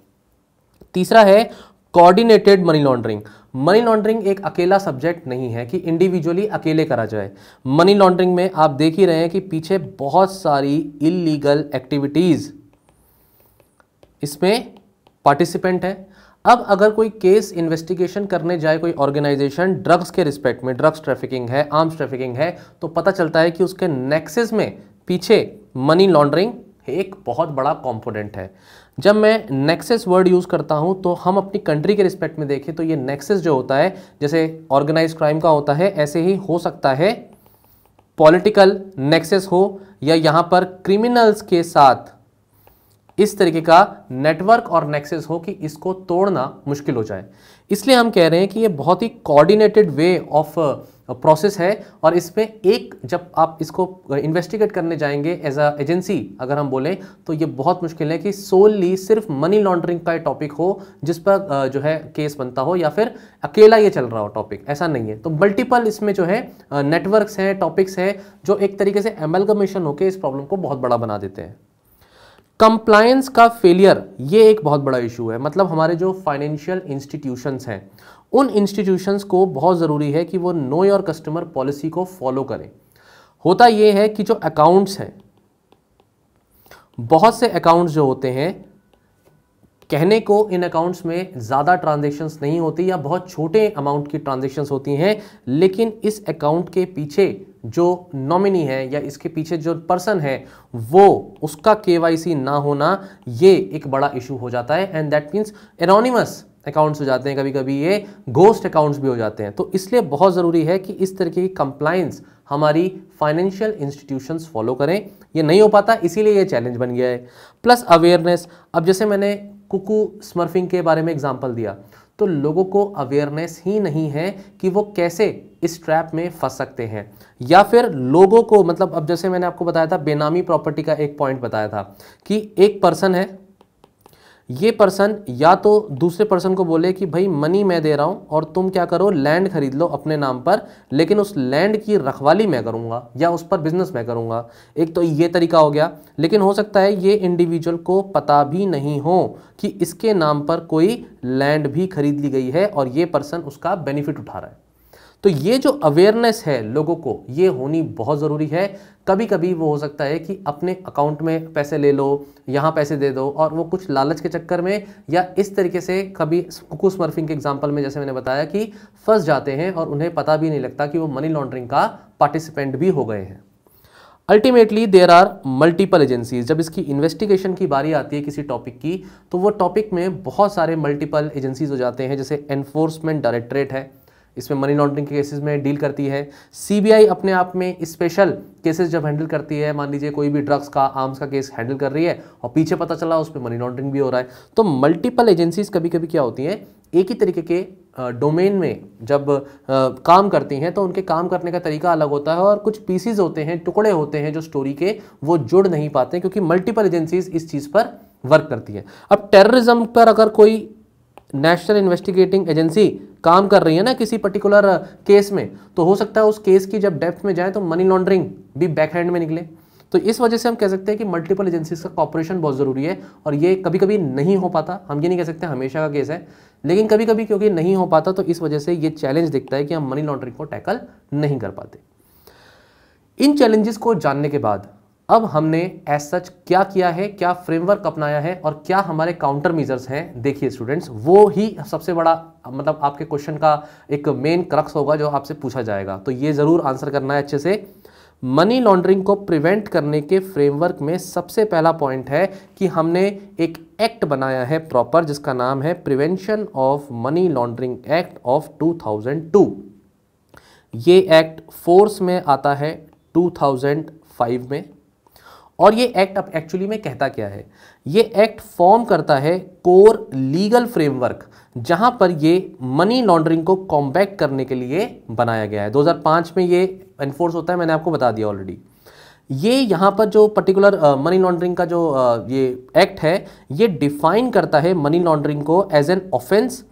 तीसरा है coordinated money laundering. Money laundering एक अकेला सब्जेक्ट नहीं है कि इंडिविजुअली अकेले करा जाए। मनी लॉन्ड्रिंग में आप देख ही रहे हैं कि पीछे बहुत सारी इलीगल एक्टिविटीज इसमें पार्टिसिपेंट है। अब अगर कोई केस इन्वेस्टिगेशन करने जाए कोई ऑर्गेनाइजेशन ड्रग्स के रिस्पेक्ट में, ड्रग्स ट्रैफिकिंग है, आर्म्स ट्रैफिकिंग है, तो पता चलता है कि उसके नेक्सस में पीछे मनी लॉन्ड्रिंग एक बहुत बड़ा कंपोनेंट है। जब मैं नेक्सस वर्ड यूज करता हूं तो हम अपनी कंट्री के रिस्पेक्ट में देखें तो ये नेक्सस जो होता है जैसे ऑर्गेनाइज क्राइम का होता है, ऐसे ही हो सकता है पॉलिटिकल नेक्सस हो, या यहां पर क्रिमिनल्स के साथ इस तरीके का नेटवर्क और नेक्सस हो कि इसको तोड़ना मुश्किल हो जाए। इसलिए हम कह रहे हैं कि ये बहुत ही कोऑर्डिनेटेड वे ऑफ प्रोसेस है, और इसमें एक जब आप इसको इन्वेस्टिगेट करने जाएंगे एज अ एजेंसी अगर हम बोलें तो ये बहुत मुश्किल है कि सोलली सिर्फ मनी लॉन्ड्रिंग का टॉपिक हो जिस पर जो है केस बनता हो, या फिर अकेला ये चल रहा हो टॉपिक, ऐसा नहीं है। तो मल्टीपल इसमें जो है नेटवर्क्स हैं, टॉपिक्स हैं, जो एक तरीके से एमलगमेशन होकर इस प्रॉब्लम को बहुत बड़ा बना देते हैं। कंप्लायंस का फेलियर ये एक बहुत बड़ा इशू है। मतलब हमारे जो फाइनेंशियल इंस्टीट्यूशंस हैं उन इंस्टीट्यूशंस को बहुत ज़रूरी है कि वो नो योर कस्टमर पॉलिसी को फॉलो करें। होता ये है कि जो अकाउंट्स हैं, बहुत से अकाउंट्स जो होते हैं, कहने को इन अकाउंट्स में ज़्यादा ट्रांजेक्शन्स नहीं होती या बहुत छोटे अमाउंट की ट्रांजेक्शन्स होती हैं, लेकिन इस अकाउंट के पीछे जो नॉमिनी है या इसके पीछे जो पर्सन है वो उसका केवाईसी ना होना, ये एक बड़ा इशू हो जाता है। And that means anonymous accounts हो जाते हैं, कभी कभी ये घोस्ट अकाउंट्स भी हो जाते हैं। तो इसलिए बहुत ज़रूरी है कि इस तरीके की कंप्लायंस हमारी फाइनेंशियल इंस्टीट्यूशंस फॉलो करें। ये नहीं हो पाता, इसीलिए ये चैलेंज बन गया है। प्लस अवेयरनेस, अब जैसे मैंने कुकू स्मर्फिंग के बारे में एग्जांपल दिया, तो लोगों को अवेयरनेस ही नहीं है कि वो कैसे इस ट्रैप में फंस सकते हैं, या फिर लोगों को, मतलब अब जैसे मैंने आपको बताया था बेनामी प्रॉपर्टी का एक पॉइंट बताया था कि एक पर्सन है, ये पर्सन या तो दूसरे पर्सन को बोले कि भाई मनी मैं दे रहा हूं और तुम क्या करो, लैंड खरीद लो अपने नाम पर, लेकिन उस लैंड की रखवाली मैं करूंगा या उस पर बिजनेस मैं करूंगा। एक तो ये तरीका हो गया, लेकिन हो सकता है ये इंडिविजुअल को पता भी नहीं हो कि इसके नाम पर कोई लैंड भी खरीद ली गई है और ये पर्सन उसका बेनिफिट उठा रहा है। तो ये जो अवेयरनेस है लोगों को, ये होनी बहुत ज़रूरी है। कभी कभी वो हो सकता है कि अपने अकाउंट में पैसे ले लो, यहाँ पैसे दे दो, और वो कुछ लालच के चक्कर में या इस तरीके से कभी कुकू स्मर्फिंग के एग्जांपल में जैसे मैंने बताया कि फंस जाते हैं और उन्हें पता भी नहीं लगता कि वो मनी लॉन्ड्रिंग का पार्टिसिपेंट भी हो गए हैं। Ultimately there are multiple agencies. जब इसकी इन्वेस्टिगेशन की बारी आती है किसी टॉपिक की, तो वो टॉपिक में बहुत सारे मल्टीपल एजेंसीज हो जाते हैं। जैसे एनफोर्समेंट डायरेक्टरेट है, इसमें मनी लॉन्ड्रिंग के केसेस में डील करती है। सीबीआई अपने आप में स्पेशल केसेस जब हैंडल करती है, मान लीजिए कोई भी ड्रग्स का, आर्म्स का केस हैंडल कर रही है और पीछे पता चला उस पर मनी लॉन्ड्रिंग भी हो रहा है, तो मल्टीपल एजेंसीज कभी कभी क्या होती हैं, एक ही तरीके के डोमेन में जब काम करती हैं तो उनके काम करने का तरीका अलग होता है, और कुछ पीसीज होते हैं, टुकड़े होते हैं जो स्टोरी के, वो जुड़ नहीं पाते क्योंकि मल्टीपल एजेंसीज इस चीज़ पर वर्क करती हैं। अब टेररिज्म पर अगर कोई नेशनल इन्वेस्टिगेटिंग एजेंसी काम कर रही है ना किसी पर्टिकुलर केस में, तो हो सकता है उस केस की जब डेप्थ में जाए तो मनी लॉन्ड्रिंग भी बैक हैंड में निकले। तो इस वजह से हम कह सकते हैं कि मल्टीपल एजेंसीज का कॉपरेशन बहुत ज़रूरी है, और ये कभी कभी नहीं हो पाता। हम ये नहीं कह सकते हमेशा का केस है, लेकिन कभी कभी क्योंकि नहीं हो पाता तो इस वजह से ये चैलेंज दिखता है कि हम मनी लॉन्ड्रिंग को टैकल नहीं कर पाते। इन चैलेंजेस को जानने के बाद अब हमने एज सच क्या किया है, क्या फ्रेमवर्क अपनाया है और क्या हमारे काउंटर मेजर्स हैं, देखिए स्टूडेंट्स, वो ही सबसे बड़ा मतलब आपके क्वेश्चन का एक मेन क्रक्स होगा जो आपसे पूछा जाएगा। तो ये ज़रूर आंसर करना है अच्छे से। मनी लॉन्ड्रिंग को प्रिवेंट करने के फ्रेमवर्क में सबसे पहला पॉइंट है कि हमने एक एक्ट बनाया है प्रॉपर, जिसका नाम है prevention of money laundering act of 2002। ये एक्ट फोर्स में आता है 2005 में, और ये एक्ट अब एक्चुअली में कहता क्या है, ये एक्ट फॉर्म करता है कोर लीगल फ्रेमवर्क जहां पर ये मनी लॉन्ड्रिंग को कॉम्बैट करने के लिए बनाया गया है। 2005 में ये एनफोर्स होता है, मैंने आपको बता दिया ऑलरेडी। ये यहाँ पर जो पर्टिकुलर मनी लॉन्ड्रिंग का जो ये एक्ट है, ये डिफाइन करता है मनी लॉन्ड्रिंग को as an offence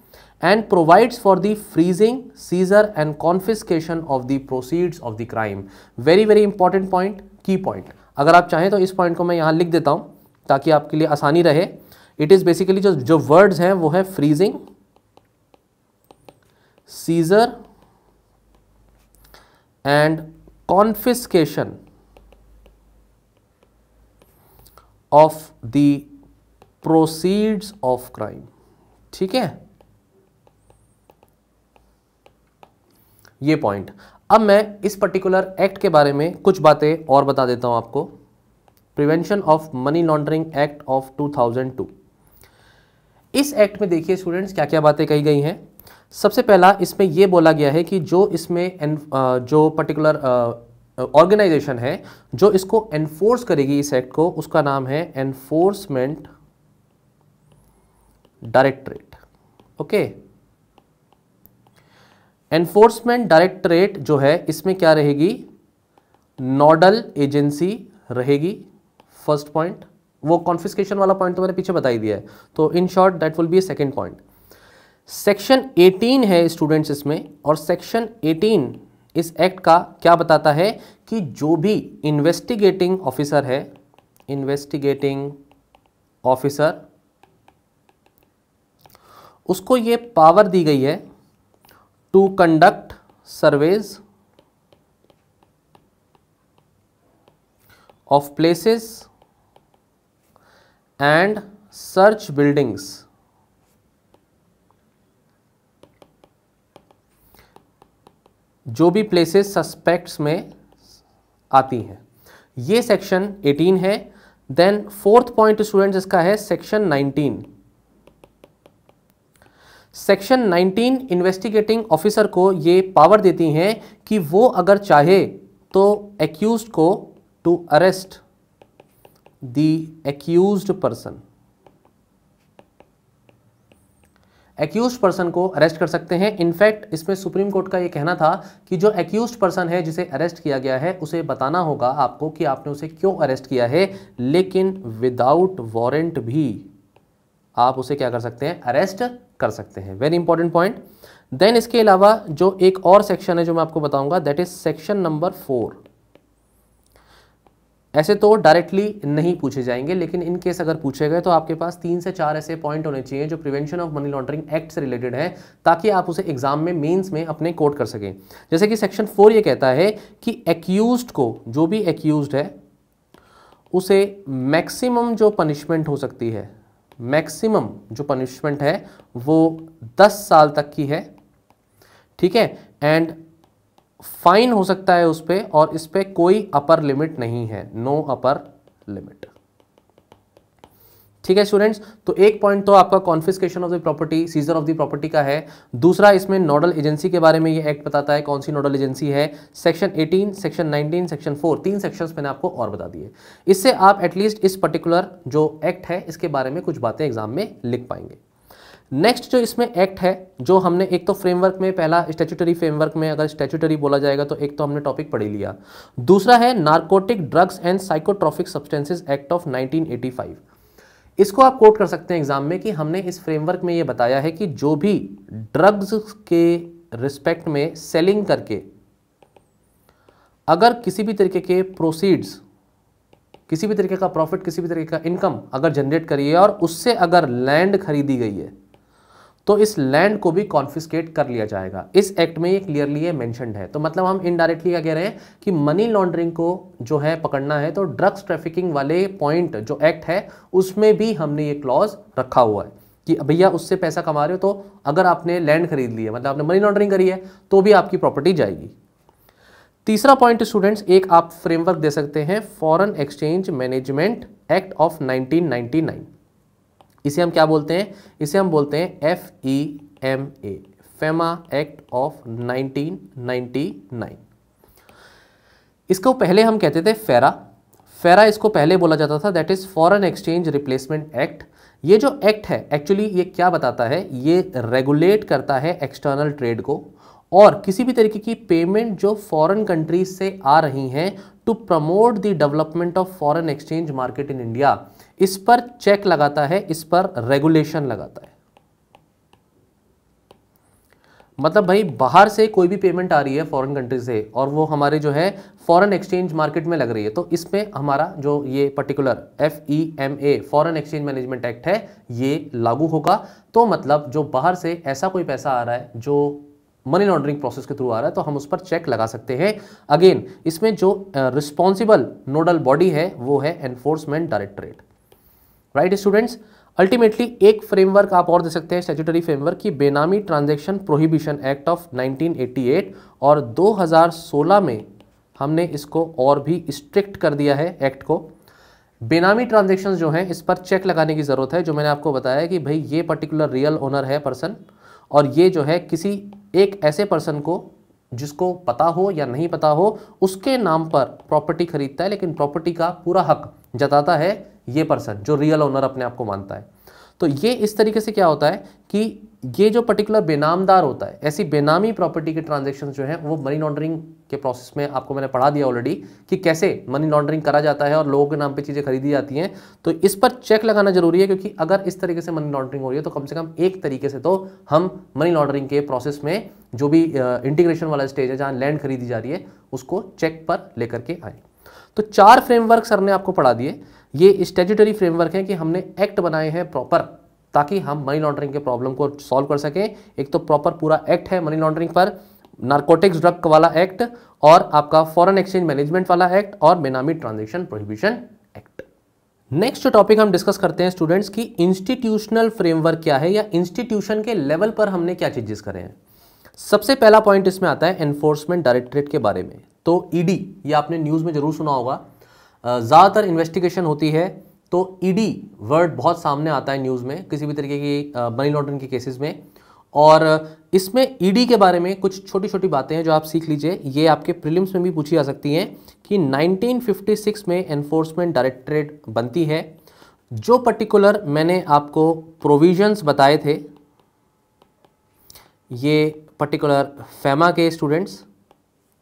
and provides for the freezing, seizure and confiscation of the proceeds of the crime. Very very important point, key point. अगर आप चाहें तो इस पॉइंट को मैं यहाँ लिख देता हूँ ताकि आपके लिए आसानी रहे। इट इज़ बेसिकली जो वर्ड्स हैं वो है freezing, seizure and confiscation of the proceeds of crime. ठीक है, ये पॉइंट। अब मैं इस पर्टिकुलर एक्ट के बारे में कुछ बातें और बता देता हूं आपको। Prevention of money laundering act of 2002। इस एक्ट में देखिए स्टूडेंट्स क्या क्या बातें कही गई हैं। सबसे पहला इसमें यह बोला गया है कि जो इसमें जो पर्टिकुलर ऑर्गेनाइजेशन है जो इसको एनफोर्स करेगी इस एक्ट को, उसका नाम है enforcement directorate. Okay, enforcement directorate जो है इसमें क्या रहेगी, नोडल एजेंसी रहेगी। फर्स्ट पॉइंट, वो कॉन्फिस्केशन वाला पॉइंट तो मैंने पीछे बता ही दिया है, तो in short that will be second point. Section 18 है स्टूडेंट्स इसमें, और सेक्शन 18 इस एक्ट का क्या बताता है कि जो भी इन्वेस्टिगेटिंग ऑफिसर है, इन्वेस्टिगेटिंग ऑफिसर, उसको ये पावर दी गई है to conduct surveys of places and search buildings जो भी प्लेसेस सस्पेक्ट्स में आती हैं। ये सेक्शन 18 है। देन फोर्थ पॉइंट स्टूडेंट्स इसका है सेक्शन 19। सेक्शन 19 इन्वेस्टिगेटिंग ऑफिसर को ये पावर देती हैं कि वो अगर चाहे तो एक्यूज्ड को to arrest the accused person, accused person को अरेस्ट कर सकते हैं। इनफैक्ट इसमें सुप्रीम कोर्ट का ये कहना था कि जो एक्यूज्ड पर्सन है जिसे अरेस्ट किया गया है उसे बताना होगा आपको कि आपने उसे क्यों अरेस्ट किया है, लेकिन विदाउट वारंट भी आप उसे क्या कर सकते हैं, अरेस्ट कर सकते हैं। Very important point. देन इसके अलावा जो एक और सेक्शन है जो मैं आपको बताऊंगा, दैट इज सेक्शन नंबर 4। ऐसे तो डायरेक्टली नहीं पूछे जाएंगे, लेकिन इन केस अगर पूछे गए तो आपके पास 3 से 4 ऐसे पॉइंट होने चाहिए जो prevention of money laundering act से रिलेटेड है, ताकि आप उसे एग्जाम में, मेंस में अपने कोट कर सकें। जैसे कि सेक्शन 4 ये कहता है कि एक्यूज्ड को, जो भी एक्यूज्ड है उसे मैक्सिमम जो पनिशमेंट हो सकती है, मैक्सिमम जो पनिशमेंट है वो 10 साल तक की है। ठीक है, एंड फाइन हो सकता है उस पे, और इस पे कोई अपर लिमिट नहीं है, नो अपर लिमिट। ठीक है स्टूडेंट्स, तो एक पॉइंट तो आपका confiscation of the property, scissor of the property का है। दूसरा इसमें नोडल एजेंसी के बारे में ये एक्ट बताता है, कौन सी नोडल एजेंसी है। सेक्शन 18, सेक्शन 19, सेक्शन 4, 3 सेक्शंस मैंने आपको और बता दिए। इससे आप एटलीस्ट इस पर्टिकुलर जो एक्ट है इसके बारे में कुछ बातें एग्जाम में लिख पाएंगे। नेक्स्ट जो इसमें एक्ट है, जो हमने एक तो फ्रेमवर्क में, पहला स्टैट्यूटरी फ्रेमवर्क में अगर स्टैट्यूटरी बोला जाएगा तो एक तो हमने टॉपिक पढ़ ही लिया। दूसरा है narcotic drugs and psychotropic substances act of 1985। इसको आप कोट कर सकते हैं एग्जाम में कि हमने इस फ्रेमवर्क में ये बताया है कि जो भी ड्रग्स के रिस्पेक्ट में सेलिंग करके अगर किसी भी तरीके के प्रोसीड्स, किसी भी तरीके का प्रॉफिट, किसी भी तरीके का इनकम अगर जनरेट करी है और उससे अगर लैंड खरीदी गई है तो इस लैंड को भी कॉन्फिस्केट कर लिया जाएगा। इस एक्ट में ये क्लियरली ये मेंशन्ड है। तो मतलब हम इनडायरेक्टली क्या कह रहे हैं कि मनी लॉन्ड्रिंग को जो है पकड़ना है तो ड्रग्स ट्रैफिकिंग वाले पॉइंट जो एक्ट है उसमें भी हमने ये क्लॉज रखा हुआ है कि भैया उससे पैसा कमा रहे हो तो अगर आपने लैंड खरीद ली है, मतलब आपने मनी लॉन्ड्रिंग करी है, तो भी आपकी प्रॉपर्टी जाएगी। तीसरा पॉइंट स्टूडेंट्स, एक आप फ्रेमवर्क दे सकते हैं, foreign exchange management act of 1999। इसे हम क्या बोलते हैं, इसे हम बोलते हैं FEMA, फेमा एक्ट ऑफ 1999। इसको पहले हम कहते थे फेरा इसको पहले बोला जाता था, that is foreign exchange replacement act. ये जो एक्ट है एक्चुअली ये क्या बताता है, ये रेगुलेट करता है एक्सटर्नल ट्रेड को और किसी भी तरीके की पेमेंट जो फॉरेन कंट्रीज से आ रही हैं to promote the development of foreign exchange market in India, इस पर चेक लगाता है, इस पर रेगुलेशन लगाता है। मतलब भाई बाहर से कोई भी पेमेंट आ रही है फॉरेन कंट्री से और वो हमारे जो है फॉरेन एक्सचेंज मार्केट में लग रही है, तो इसमें हमारा जो ये particular FEMA foreign exchange management act है ये लागू होगा। तो मतलब जो बाहर से ऐसा कोई पैसा आ रहा है जो मनी लॉन्ड्रिंग प्रोसेस के थ्रू आ रहा है तो हम उस पर चेक लगा सकते हैं। अगेन इसमें जो रिस्पॉन्सिबल नोडल बॉडी है वो है enforcement directorate. Right students, ultimately एक फ्रेमवर्क आप और दे सकते हैं स्टैट्यूटरी फ्रेमवर्क की बेनामी ट्रांजैक्शन प्रोहिबिशन एक्ट ऑफ 1988, और 2016 में हमने इसको और भी स्ट्रिक्ट कर दिया है एक्ट को। बेनामी ट्रांजैक्शंस जो हैं इस पर चेक लगाने की ज़रूरत है, जो मैंने आपको बताया कि भाई ये पर्टिकुलर रियल ओनर है पर्सन, और ये जो है किसी एक ऐसे पर्सन को जिसको पता हो या नहीं पता हो उसके नाम पर प्रॉपर्टी खरीदता है, लेकिन प्रॉपर्टी का पूरा हक जताता है ये पर्सन जो रियल ओनर अपने आप को मानता है। तो ये इस तरीके से क्या होता है कि ये जो पर्टिकुलर बेनामदार होता है, ऐसी बेनामी प्रॉपर्टी के ट्रांजैक्शंस जो हैं वो मनी लॉन्ड्रिंग के प्रोसेस में आपको मैंने पढ़ा दिया ऑलरेडी कि कैसे मनी लॉन्ड्रिंग करा जाता है और लोगों के नाम पे चीज़ें खरीदी जाती हैं। तो इस पर चेक लगाना जरूरी है, क्योंकि अगर इस तरीके से मनी लॉन्ड्रिंग हो रही है तो कम से कम एक तरीके से तो हम मनी लॉन्ड्रिंग के प्रोसेस में जो भी इंटीग्रेशन वाला स्टेज है जहाँ लैंड खरीदी जा रही है उसको चेक पर लेकर के आए। तो 4 फ्रेमवर्क सर ने आपको पढ़ा दिए। ये स्टैट्यूटरी फ्रेमवर्क है कि हमने एक्ट बनाए हैं प्रॉपर ताकि हम मनी लॉन्ड्रिंग के प्रॉब्लम को सॉल्व कर सकें। एक तो प्रॉपर पूरा एक्ट है मनी लॉन्ड्रिंग पर, नारकोटिक्स ड्रग वाला एक्ट, और आपका फॉरेन एक्सचेंज मैनेजमेंट वाला एक्ट, और बेनामी ट्रांजैक्शन प्रोहिबिशन एक्ट। नेक्स्ट जो टॉपिक हम डिस्कस करते हैं स्टूडेंट्स की इंस्टीट्यूशनल फ्रेमवर्क क्या है, या इंस्टीट्यूशन के लेवल पर हमने क्या चेंजेस करे हैं। सबसे पहला पॉइंट इसमें आता है एनफोर्समेंट डायरेक्टरेट के बारे में। तो ईडी, ये आपने न्यूज़ में जरूर सुना होगा, ज़्यादातर इन्वेस्टिगेशन होती है तो ईडी वर्ड बहुत सामने आता है न्यूज़ में किसी भी तरीके की मनी लॉन्ड्रिंग के केसेस में। और इसमें ईडी के बारे में कुछ छोटी छोटी बातें हैं जो आप सीख लीजिए, ये आपके प्रीलिम्स में भी पूछी जा सकती हैं कि 1956 में एनफोर्समेंट डायरेक्टरेट बनती है। जो पर्टिकुलर मैंने आपको प्रोविजंस बताए थे, ये पर्टिकुलर फेमा के स्टूडेंट्स,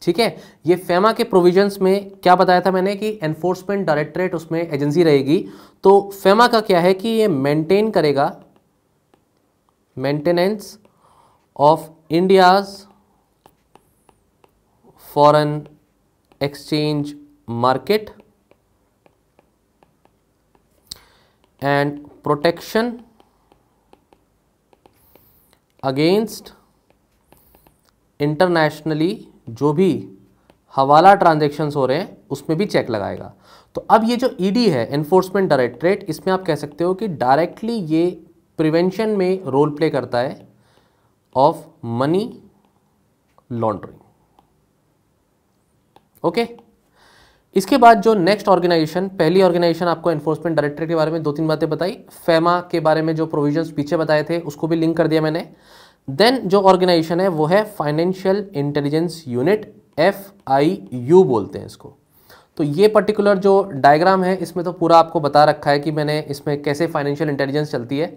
ठीक है, ये फेमा के प्रोविजंस में क्या बताया था मैंने कि एनफोर्समेंट डायरेक्टरेट उसमें एजेंसी रहेगी। तो फेमा का क्या है कि ये मेंटेन करेगा maintenance of India's foreign exchange market and protection against internationally जो भी हवाला ट्रांजैक्शंस हो रहे हैं उसमें भी चेक लगाएगा। तो अब ये जो ईडी है एनफोर्समेंट डायरेक्टरेट, इसमें आप कह सकते हो कि डायरेक्टली ये प्रिवेंशन में रोल प्ले करता है ऑफ मनी लॉन्ड्रिंग। ओके, इसके बाद जो नेक्स्ट ऑर्गेनाइजेशन, पहली ऑर्गेनाइजेशन आपको एनफोर्समेंट डायरेक्टरेट के बारे में 2-3 बातें बताई, फेमा के बारे में जो प्रोविजंस पीछे बताए थे उसको भी लिंक कर दिया मैंने। देन जो ऑर्गेनाइजेशन है वो है फाइनेंशियल इंटेलिजेंस यूनिट, FIU बोलते हैं इसको। तो ये पर्टिकुलर जो डायग्राम है इसमें तो पूरा आपको बता रखा है कि मैंने इसमें कैसे फाइनेंशियल इंटेलिजेंस चलती है।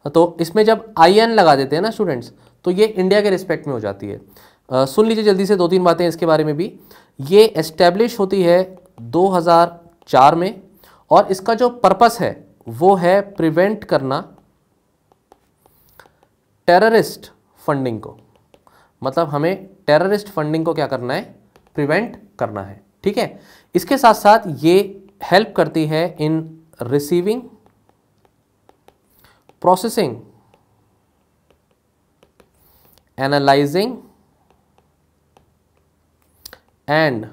तो इसमें जब IN लगा देते हैं ना स्टूडेंट्स, तो ये इंडिया के रिस्पेक्ट में हो जाती है। सुन लीजिए जल्दी से 2-3 बातें इसके बारे में भी। ये एस्टेब्लिश होती है 2004 में, और इसका जो पर्पस है वो है प्रिवेंट करना टेररिस्ट फंडिंग को। मतलब हमें टेररिस्ट फंडिंग को क्या करना है, प्रिवेंट करना है, ठीक है। इसके साथ साथ ये हेल्प करती है in receiving, processing, analysing and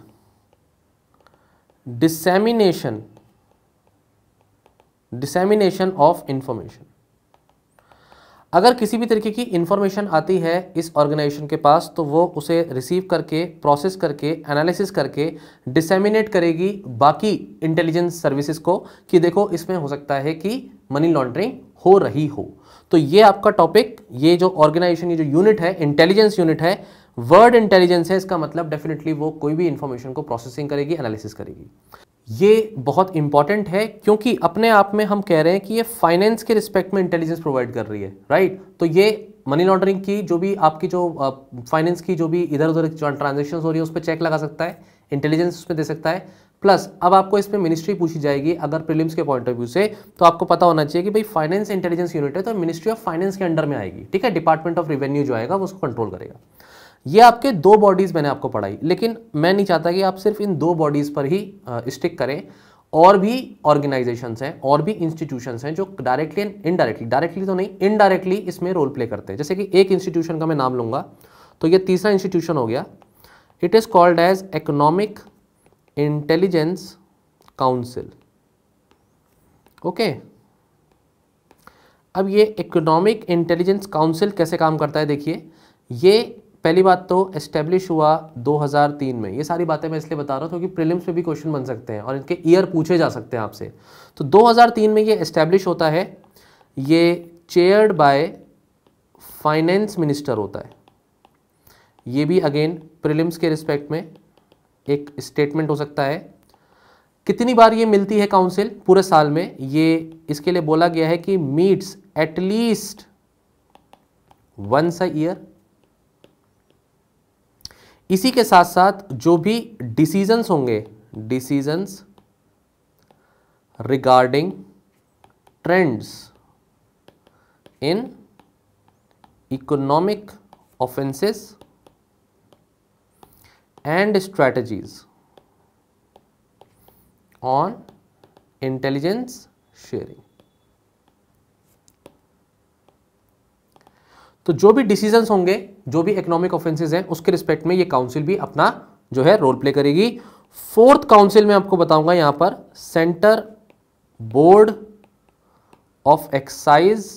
dissemination of information. अगर किसी भी तरीके की इंफॉर्मेशन आती है इस ऑर्गेनाइजेशन के पास तो वो उसे रिसीव करके, प्रोसेस करके, एनालिसिस करके डिसेमिनेट करेगी बाकी इंटेलिजेंस सर्विसेज को कि देखो इसमें हो सकता है कि मनी लॉन्ड्रिंग हो रही हो। तो ये आपका टॉपिक, ये जो ऑर्गेनाइजेशन, ये जो यूनिट है, इंटेलिजेंस यूनिट है, वर्ड इंटेलिजेंस है, इसका मतलब डेफिनेटली वो कोई भी इंफॉर्मेशन को प्रोसेसिंग करेगी, एनालिसिस करेगी। ये बहुत इंपॉर्टेंट है क्योंकि अपने आप में हम कह रहे हैं कि ये फाइनेंस के रिस्पेक्ट में इंटेलिजेंस प्रोवाइड कर रही है, राइट। तो ये मनी लॉन्ड्रिंग की जो भी आपकी जो फाइनेंस की जो भी इधर उधर ट्रांजेक्शन हो रही है उस पर चेक लगा सकता है, इंटेलिजेंस उसमें दे सकता है। प्लस अब आपको इसमें मिनिस्ट्री पूछी जाएगी अगर प्रीलिम्स के पॉइंट ऑफ व्यू से, तो आपको पता होना चाहिए कि भाई फाइनेंस इंटेलिजेंस यूनिट है तो मिनिस्ट्री ऑफ फाइनेंस के अंडर में आएगी, ठीक है। डिपार्टमेंट ऑफ रेवेन्यू जो आएगा वो उसको कंट्रोल करेगा। ये आपके 2 बॉडीज मैंने आपको पढ़ाई, लेकिन मैं नहीं चाहता कि आप सिर्फ इन 2 बॉडीज पर ही स्टिक करें। और भी ऑर्गेनाइजेशंस हैं और भी इंस्टीट्यूशंस हैं जो डायरेक्टली एंड इनडायरेक्टली, डायरेक्टली तो नहीं, इनडायरेक्टली इसमें रोल प्ले करते हैं। जैसे कि एक इंस्टीट्यूशन का मैं नाम लूंगा तो ये तीसरा इंस्टीट्यूशन हो गया। It is called as economic intelligence council. Okay, अब ये इकोनॉमिक इंटेलिजेंस काउंसिल कैसे काम करता है देखिए। ये पहली बात तो एस्टेब्लिश हुआ 2003 में। ये सारी बातें मैं इसलिए बता रहा हूँ क्योंकि प्रीलिम्स में भी क्वेश्चन बन सकते हैं और इनके ईयर पूछे जा सकते हैं आपसे। तो 2003 में ये एस्टेब्लिश होता है। ये चेयर्ड बाय फाइनेंस मिनिस्टर होता है। ये भी अगेन प्रीलिम्स के रिस्पेक्ट में एक स्टेटमेंट हो सकता है। कितनी बार ये मिलती है काउंसिल पूरे साल में, ये इसके लिए बोला गया है कि meets at least once a year. इसी के साथ साथ जो भी डिसीजंस होंगे, decisions regarding trends in economic offences and strategies on intelligence sharing. तो जो भी डिसीजंस होंगे, जो भी इकोनॉमिक ऑफेंसेस हैं, उसके रिस्पेक्ट में ये काउंसिल भी अपना जो है रोल प्ले करेगी। फोर्थ काउंसिल में आपको बताऊंगा यहां पर centre board of excise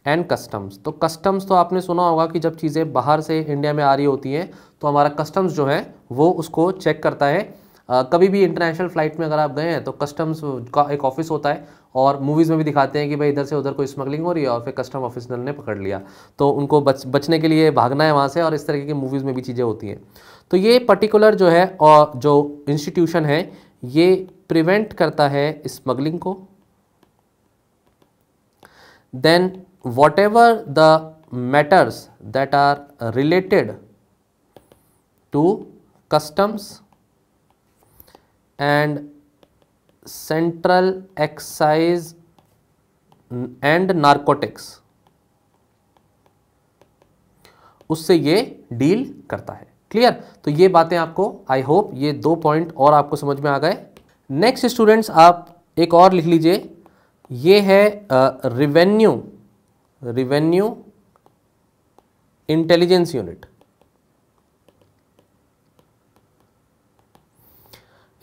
and customs. तो कस्टम्स तो आपने सुना होगा कि जब चीज़ें बाहर से इंडिया में आ रही होती हैं तो हमारा कस्टम्स जो है वो उसको चेक करता है। कभी भी इंटरनेशनल फ्लाइट में अगर आप गए हैं तो कस्टम्स का एक ऑफिस होता है और मूवीज़ में भी दिखाते हैं कि भाई इधर से उधर कोई स्मगलिंग हो रही है और फिर कस्टम ऑफिसर ने पकड़ लिया, तो उनको बचने के लिए भागना है वहाँ से, और इस तरीके की मूवीज़ में भी चीज़ें होती हैं। तो ये पर्टिकुलर जो है और जो इंस्टीट्यूशन है ये प्रिवेंट करता है स्मगलिंग को। Then whatever the matters that are related to customs and central excise and narcotics, उससे ये डील करता है। क्लियर? तो ये बातें आपको, आई होप ये 2 पॉइंट और आपको समझ में आ गए। नेक्स्ट स्टूडेंट्स आप एक और लिख लीजिए, ये है रिवेन्यू इंटेलिजेंस यूनिट।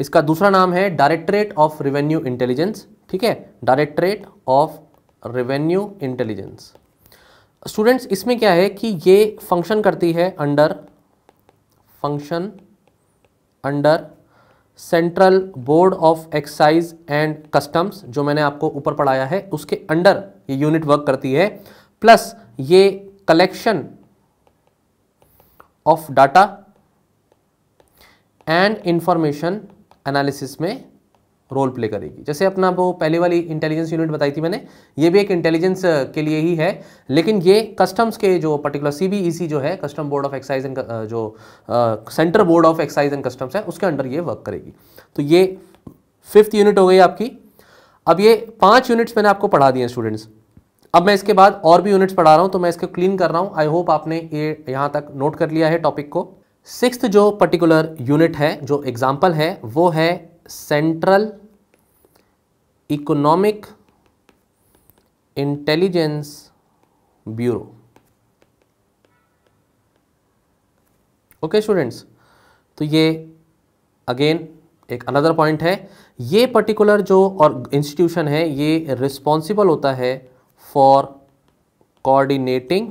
इसका दूसरा नाम है डायरेक्टरेट ऑफ रेवेन्यू इंटेलिजेंस। ठीक है, directorate of revenue intelligence. Students इसमें क्या है कि ये फंक्शन करती है under central board of excise and customs, जो मैंने आपको ऊपर पढ़ाया है उसके अंडर ये यूनिट वर्क करती है। प्लस ये collection of data and information analysis में रोल प्ले करेगी। जैसे अपना वो पहले वाली इंटेलिजेंस यूनिट बताई थी मैंने, ये भी एक इंटेलिजेंस के लिए ही है, लेकिन ये कस्टम्स के जो पर्टिकुलर CBEC जो है, custom board of excise and जो centre board of excise and customs है, उसके अंडर ये वर्क करेगी। तो ये 5th यूनिट हो गई आपकी। अब ये 5 यूनिट्स मैंने आपको पढ़ा दिए स्टूडेंट्स। अब मैं इसके बाद और भी यूनिट्स पढ़ा रहा हूँ, तो मैं इसको क्लीन कर रहा हूँ। आई होप आपने ये यहाँ तक नोट कर लिया है टॉपिक को। 6th जो पर्टिकुलर यूनिट है, जो एग्जाम्पल है, वो है central economic intelligence bureau. Okay students, तो ये अगेन एक अनदर पॉइंट है। ये पर्टिकुलर जो और इंस्टीट्यूशन है ये रिस्पॉन्सिबल होता है फॉर कोऑर्डिनेटिंग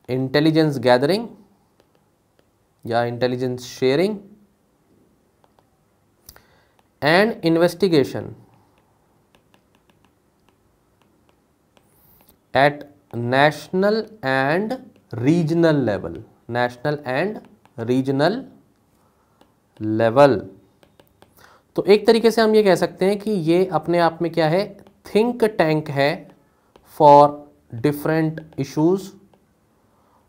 इंटेलिजेंस गैदरिंग या intelligence sharing and investigation at national and regional level, national and regional level. तो एक तरीके से हम ये कह सकते हैं कि ये अपने आप में क्या है, थिंक टैंक है फॉर डिफरेंट इश्यूज,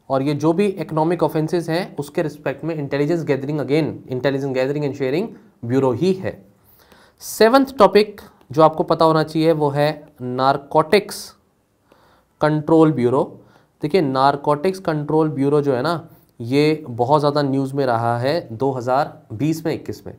और ये जो भी इकोनॉमिक ऑफेंसेस हैं उसके रिस्पेक्ट में intelligence gathering, again intelligence gathering and sharing bureau ही है। 7th टॉपिक जो आपको पता होना चाहिए वो है नारकोटिक्स कंट्रोल ब्यूरो। देखिए नारकोटिक्स कंट्रोल ब्यूरो जो है ना, ये बहुत ज़्यादा न्यूज़ में रहा है 2020 में 21 में,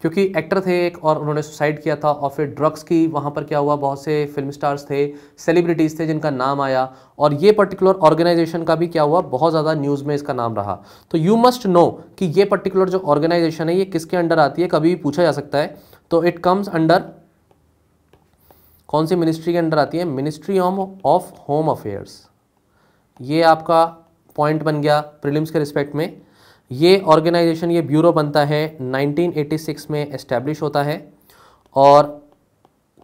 क्योंकि एक्टर थे एक और उन्होंने सुसाइड किया था, और फिर ड्रग्स की वहाँ पर क्या हुआ, बहुत से फिल्म स्टार्स थे, सेलिब्रिटीज़ थे जिनका नाम आया, और ये पर्टिकुलर ऑर्गेनाइजेशन का भी क्या हुआ, बहुत ज़्यादा न्यूज़ में इसका नाम रहा। तो यू मस्ट नो कि ये पर्टिकुलर जो ऑर्गेनाइजेशन है ये किसके अंडर आती है, कभी भी पूछा जा सकता है। तो इट कम्स अंडर कौन सी मिनिस्ट्री के अंडर आती है, मिनिस्ट्री ऑफ होम अफेयर्स। ये आपका पॉइंट बन गया प्रीलिम्स के रिस्पेक्ट में। ये ऑर्गेनाइजेशन, ये ब्यूरो बनता है 1986 में एस्टैब्लिश होता है, और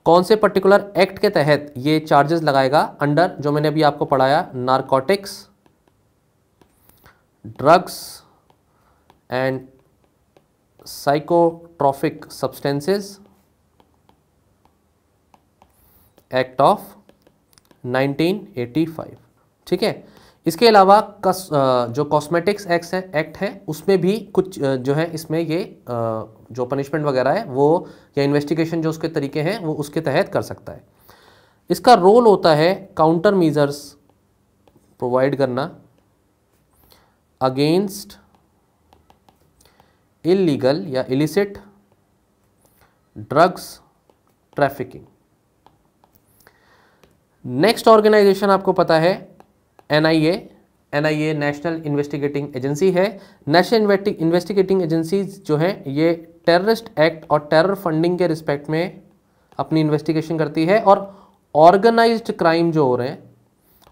कौन से पर्टिकुलर एक्ट के तहत ये चार्जेस लगाएगा, अंडर जो मैंने अभी आपको पढ़ाया, narcotics, drugs and psychotropic substances act of 1985। ठीक है। इसके अलावा जो कॉस्मेटिक्स एक्ट है उसमें भी कुछ जो है इसमें ये जो पनिशमेंट वगैरह है वो, या इन्वेस्टिगेशन जो उसके तरीके हैं वो उसके तहत कर सकता है। इसका रोल होता है काउंटर मेजर्स प्रोवाइड करना अगेंस्ट इलीगल या illicit drugs trafficking. Next organisation आपको पता है NIA. NIA national investigating agency है। नेशनल इन्वेस्टिगेटिंग एजेंसी जो है ये टेररिस्ट एक्ट और टेरर फंडिंग के रिस्पेक्ट में अपनी इन्वेस्टिगेशन करती है, और ऑर्गेनाइज्ड क्राइम जो हो रहे हैं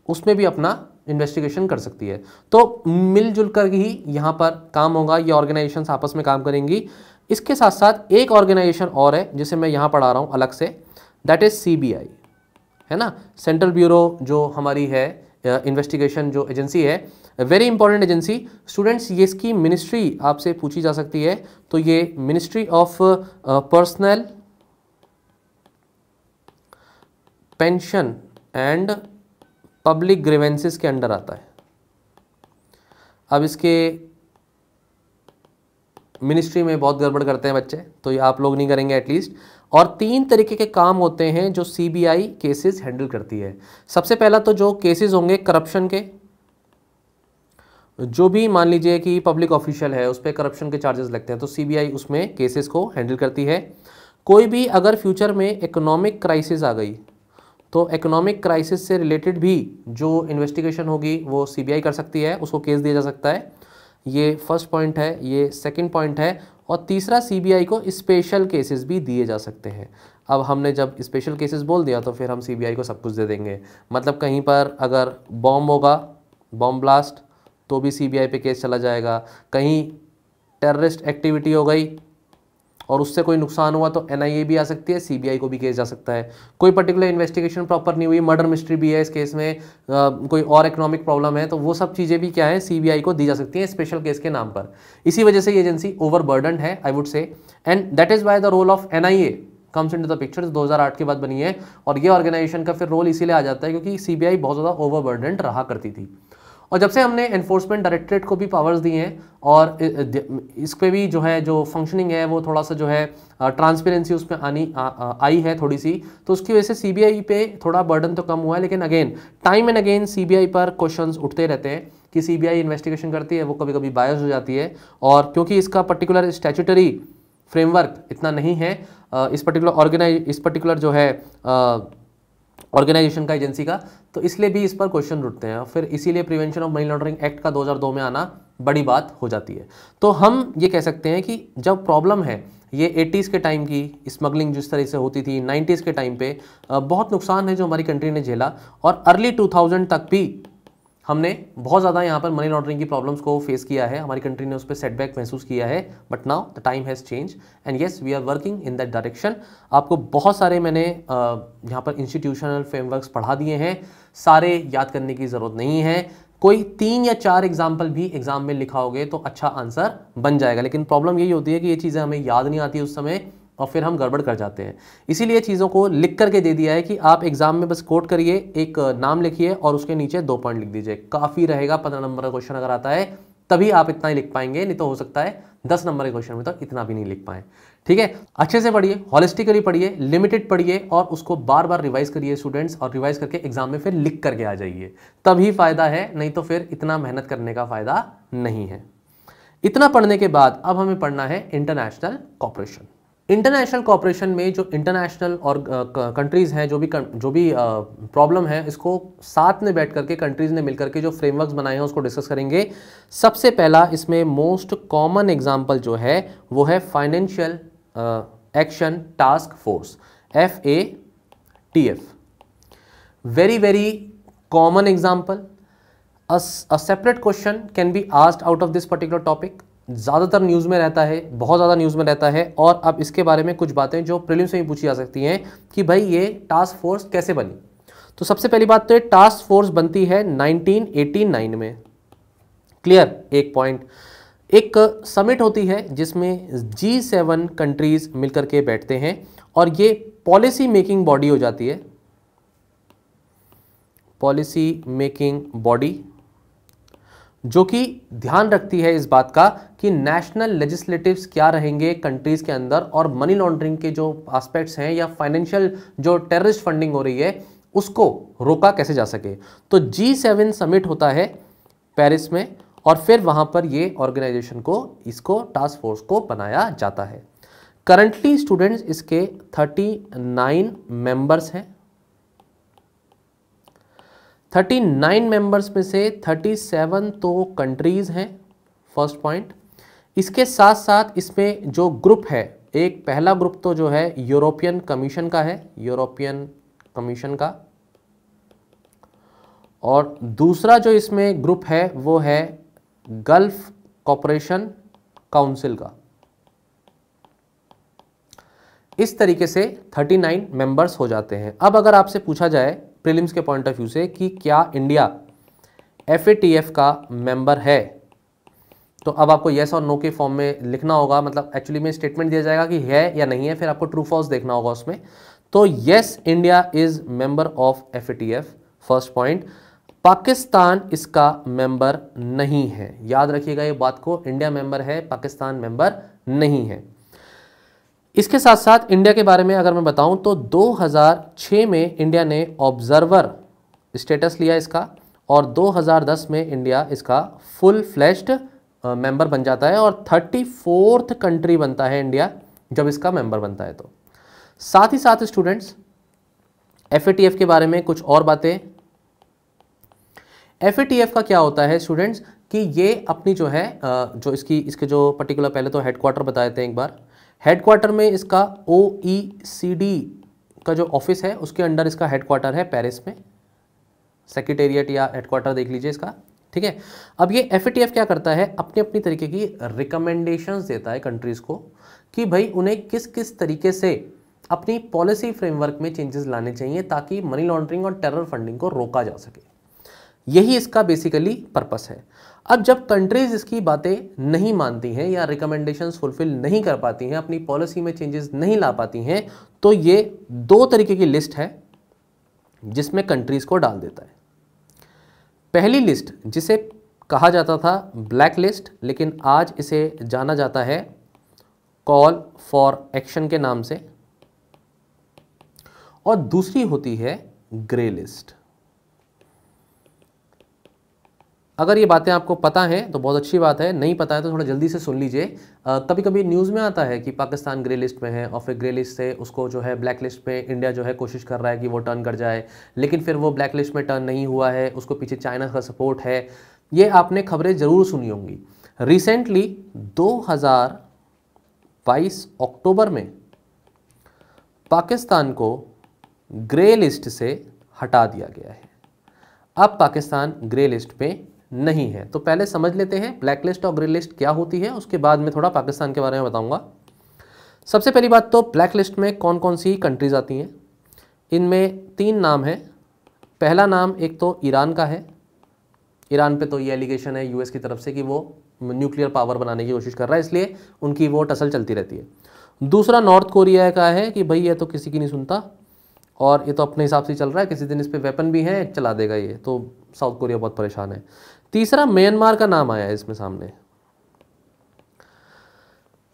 उसमें भी अपना इन्वेस्टिगेशन कर सकती है। तो मिलजुल कर ही यहाँ पर काम होगा, ये ऑर्गेनाइजेशंस आपस में काम करेंगी। इसके साथ साथ एक ऑर्गेनाइजेशन और है जिसे मैं यहाँ पढ़ा रहा हूँ अलग से, दैट इज सीबीआई, है ना, सेंट्रल ब्यूरो जो हमारी है इन्वेस्टिगेशन जो एजेंसी है, वेरी इंपॉर्टेंट एजेंसी। स्टूडेंट्स ये इसकी मिनिस्ट्री आपसे पूछी जा सकती है, तो ये ministry of personal pension and public grievances के अंडर आता है। अब इसके मिनिस्ट्री में बहुत गड़बड़ करते हैं बच्चे, तो ये आप लोग नहीं करेंगे एटलीस्ट। और 3 तरीके के काम होते हैं जो सीबीआई केसेस हैंडल करती है। सबसे पहला तो जो केसेस होंगे करप्शन के, जो भी मान लीजिए कि पब्लिक ऑफिशियल है उस पर करप्शन के चार्जेस लगते हैं, तो सीबीआई उसमें केसेस को हैंडल करती है। कोई भी अगर फ्यूचर में इकोनॉमिक क्राइसिस आ गई तो इकोनॉमिक क्राइसिस से रिलेटेड भी जो इन्वेस्टिगेशन होगी वो सीबीआई कर सकती है, उसको केस दिया जा सकता है। ये फर्स्ट पॉइंट है, ये सेकंड पॉइंट है। और तीसरा, सीबीआई को स्पेशल केसेस भी दिए जा सकते हैं। अब हमने जब स्पेशल केसेस बोल दिया तो फिर हम सीबीआई को सब कुछ दे देंगे। मतलब कहीं पर अगर बॉम्ब होगा, बॉम्ब ब्लास्ट, तो भी सीबीआई पे केस चला जाएगा। कहीं टेररिस्ट एक्टिविटी हो गई और उससे कोई नुकसान हुआ तो एनआईए भी आ सकती है, सीबीआई को भी केस जा सकता है। कोई पर्टिकुलर इन्वेस्टिगेशन प्रॉपर नहीं हुई, मर्डर मिस्ट्री भी है इस केस में, कोई और इकोनॉमिक प्रॉब्लम है, तो वो सब चीज़ें भी क्या है सीबीआई को दी जा सकती हैं स्पेशल केस के नाम पर। इसी वजह से ये एजेंसी ओवरबर्डन्ड है I would say, and that is why the role of NIA comes into the picture. 2008 के बाद बनी है, और ये ऑर्गेनाइजेशन का फिर रोल इसीलिए आ जाता है क्योंकि सीबीआई बहुत ज़्यादा ओवरबर्डन्ड रहा करती थी। और जब से हमने एनफोर्समेंट डायरेक्टरेट को भी पावर्स दी हैं और इस पे भी जो है जो फंक्शनिंग है वो थोड़ा सा जो है ट्रांसपेरेंसी उसमें आई है थोड़ी सी, तो उसकी वजह से सीबीआई पे थोड़ा बर्डन तो कम हुआ है। लेकिन again time and again CBI पर क्वेश्चंस उठते रहते हैं कि सीबीआई इन्वेस्टिगेशन करती है वो कभी कभी बायस हो जाती है, और क्योंकि इसका पर्टिकुलर स्टैट्यूटरी फ्रेमवर्क इतना नहीं है इस पर्टिकुलर जो है ऑर्गेनाइजेशन का, एजेंसी का, तो इसलिए भी इस पर क्वेश्चन उठते हैं। फिर इसीलिए prevention of money laundering act का 2002 में आना बड़ी बात हो जाती है। तो हम ये कह सकते हैं कि जब प्रॉब्लम है ये 80s के टाइम की स्मगलिंग जिस तरह से होती थी, 90s के टाइम पे बहुत नुकसान है जो हमारी कंट्री ने झेला, और अर्ली 2000 तक भी हमने बहुत ज़्यादा यहाँ पर मनी लॉन्ड्रिंग की प्रॉब्लम्स को फेस किया है, हमारी कंट्री ने उस पर सेटबैक महसूस किया है। But now the time has change and yes we are working in that direction. आपको बहुत सारे मैंने यहाँ पर इंस्टीट्यूशनल फ्रेमवर्क्स पढ़ा दिए हैं, सारे याद करने की ज़रूरत नहीं है। कोई 3 या 4 एग्जाम्पल भी एग्जाम में लिखाओगे तो अच्छा आंसर बन जाएगा, लेकिन प्रॉब्लम यही होती है कि ये चीज़ें हमें याद नहीं आती उस समय और फिर हम गड़बड़ कर जाते हैं। इसीलिए चीज़ों को लिख करके दे दिया है कि आप एग्जाम में बस कोट करिए, एक नाम लिखिए और उसके नीचे 2 पॉइंट लिख दीजिए, काफ़ी रहेगा। 15 नंबर का क्वेश्चन अगर आता है तभी आप इतना ही लिख पाएंगे, नहीं तो हो सकता है 10 नंबर के क्वेश्चन में तो इतना भी नहीं लिख पाए। ठीक है, अच्छे से पढ़िए, हॉलिस्टिकली पढ़िए, लिमिटेड पढ़िए और उसको बार बार रिवाइज करिए स्टूडेंट्स, और रिवाइज करके एग्जाम में फिर लिख करके आ जाइए, तभी फायदा है, नहीं तो फिर इतना मेहनत करने का फायदा नहीं है। इतना पढ़ने के बाद अब हमें पढ़ना है इंटरनेशनल कॉर्पोरेशन। इंटरनेशनल कॉपरेशन में जो इंटरनेशनल और कंट्रीज़ हैं, जो भी प्रॉब्लम है, इसको साथ में बैठ करके कंट्रीज़ ने मिलकर के जो फ्रेमवर्क्स बनाए हैं उसको डिस्कस करेंगे। सबसे पहला इसमें मोस्ट कॉमन एग्जांपल जो है वो है financial action task force, FATF। Very very common example. A separate question can be asked out of this particular topic। ज़्यादातर न्यूज़ में रहता है, बहुत ज़्यादा न्यूज़ में रहता है। और अब इसके बारे में कुछ बातें जो प्रीलिम्स में भी पूछी जा सकती हैं कि भाई ये टास्क फोर्स कैसे बनी। तो सबसे पहली बात तो ये टास्क फोर्स बनती है 1989 में। क्लियर, एक पॉइंट। एक समिट होती है जिसमें G7 कंट्रीज मिलकर के बैठते हैं और ये पॉलिसी मेकिंग बॉडी हो जाती है, पॉलिसी मेकिंग बॉडी, जो कि ध्यान रखती है इस बात का कि नेशनल लेजिस्लेटिव्स क्या रहेंगे कंट्रीज के अंदर और मनी लॉन्ड्रिंग के जो एस्पेक्ट्स हैं या फाइनेंशियल जो टेररिस्ट फंडिंग हो रही है उसको रोका कैसे जा सके। तो G7 समिट होता है पेरिस में और फिर वहां पर ये ऑर्गेनाइजेशन को, इसको टास्क फोर्स को बनाया जाता है। करंटली स्टूडेंट्स इसके 39 मेंबर्स हैं। 39 मेंबर्स में से 37 तो कंट्रीज हैं, फर्स्ट पॉइंट। इसके साथ साथ इसमें जो ग्रुप है, एक पहला ग्रुप तो जो है यूरोपियन कमीशन का है, यूरोपियन कमीशन का, और दूसरा जो इसमें ग्रुप है वो है गल्फ कॉपरेशन काउंसिल का। इस तरीके से 39 मेंबर्स हो जाते हैं। अब अगर आपसे पूछा जाए प्रीलिम्स के पॉइंट ऑफ व्यू से कि क्या इंडिया FATF का मेंबर है, तो अब आपको येस और नो के फॉर्म में लिखना होगा। मतलब एक्चुअली में स्टेटमेंट दिया जाएगा कि है या नहीं है, फिर आपको ट्रू फॉल्स देखना होगा उसमें। तो yes, India is member of FATF, first point. Pakistan इसका मेंबर नहीं है, याद रखिएगा ये बात को, इंडिया मेंबर है, पाकिस्तान मेंबर नहीं है। इसके साथ साथ इंडिया के बारे में अगर मैं बताऊं तो 2006 में इंडिया ने ऑब्जर्वर स्टेटस लिया इसका, और 2010 में इंडिया इसका फुल फ्लैश्ड मेंबर बन जाता है और 34th कंट्री बनता है इंडिया जब इसका मेंबर बनता है। तो साथ ही साथ स्टूडेंट्स FATF के बारे में कुछ और बातें। FATF का क्या होता है स्टूडेंट्स कि ये अपनी जो है जो इसके जो पर्टिकुलर, पहले तो हेडक्वार्टर बता देते हैं एक बार। हेडक्वार्टर में इसका OECD का जो ऑफिस है उसके अंडर इसका हेडक्वार्टर है पेरिस में, सेक्रेटेरिएट या हेडक्वार्टर देख लीजिए इसका, ठीक है। अब ये FATF क्या करता है, अपनी अपनी तरीके की रिकमेंडेशंस देता है कंट्रीज को कि भाई उन्हें किस किस तरीके से अपनी पॉलिसी फ्रेमवर्क में चेंजेस लाने चाहिए ताकि मनी लॉन्ड्रिंग और टेरर फंडिंग को रोका जा सके। यही इसका बेसिकली पर्पस है। अब जब कंट्रीज इसकी बातें नहीं मानती हैं या रिकमेंडेशंस फुलफिल नहीं कर पाती हैं, अपनी पॉलिसी में चेंजेस नहीं ला पाती हैं, तो ये 2 तरीके की लिस्ट है जिसमें कंट्रीज को डाल देता है। पहली लिस्ट जिसे कहा जाता था ब्लैक लिस्ट, लेकिन आज इसे जाना जाता है कॉल फॉर एक्शन के नाम से, और दूसरी होती है ग्रे लिस्ट। अगर ये बातें आपको पता हैं तो बहुत अच्छी बात है, नहीं पता है तो थोड़ा जल्दी से सुन लीजिए। कभी कभी न्यूज़ में आता है कि पाकिस्तान ग्रे लिस्ट में है और फिर ग्रे लिस्ट से उसको जो है ब्लैक लिस्ट में इंडिया जो है कोशिश कर रहा है कि वो टर्न कर जाए, लेकिन फिर वो ब्लैक लिस्ट में टर्न नहीं हुआ है, उसको पीछे चाइना का सपोर्ट है। ये आपने खबरें ज़रूर सुनी होंगी। रिसेंटली 2022 अक्टूबर में पाकिस्तान को ग्रे लिस्ट से हटा दिया गया है। अब पाकिस्तान ग्रे लिस्ट पे नहीं है। तो पहले समझ लेते हैं ब्लैक लिस्ट और ग्रे लिस्ट क्या होती है, उसके बाद में थोड़ा पाकिस्तान के बारे में बताऊंगा। सबसे पहली बात तो ब्लैक लिस्ट में कौन कौन सी कंट्रीज आती हैं। इनमें 3 नाम है। पहला नाम एक तो ईरान का है। ईरान पे तो ये एलिगेशन है US की तरफ से कि वो न्यूक्लियर पावर बनाने की कोशिश कर रहा है, इसलिए उनकी वो टसल चलती रहती है। दूसरा नॉर्थ कोरिया का है कि भाई ये तो किसी की नहीं सुनता और ये तो अपने हिसाब से चल रहा है, किसी दिन इस पे वेपन भी है, चला देगा ये, तो साउथ कोरिया बहुत परेशान है। तीसरा म्यांमार का नाम आया है इसमें सामने।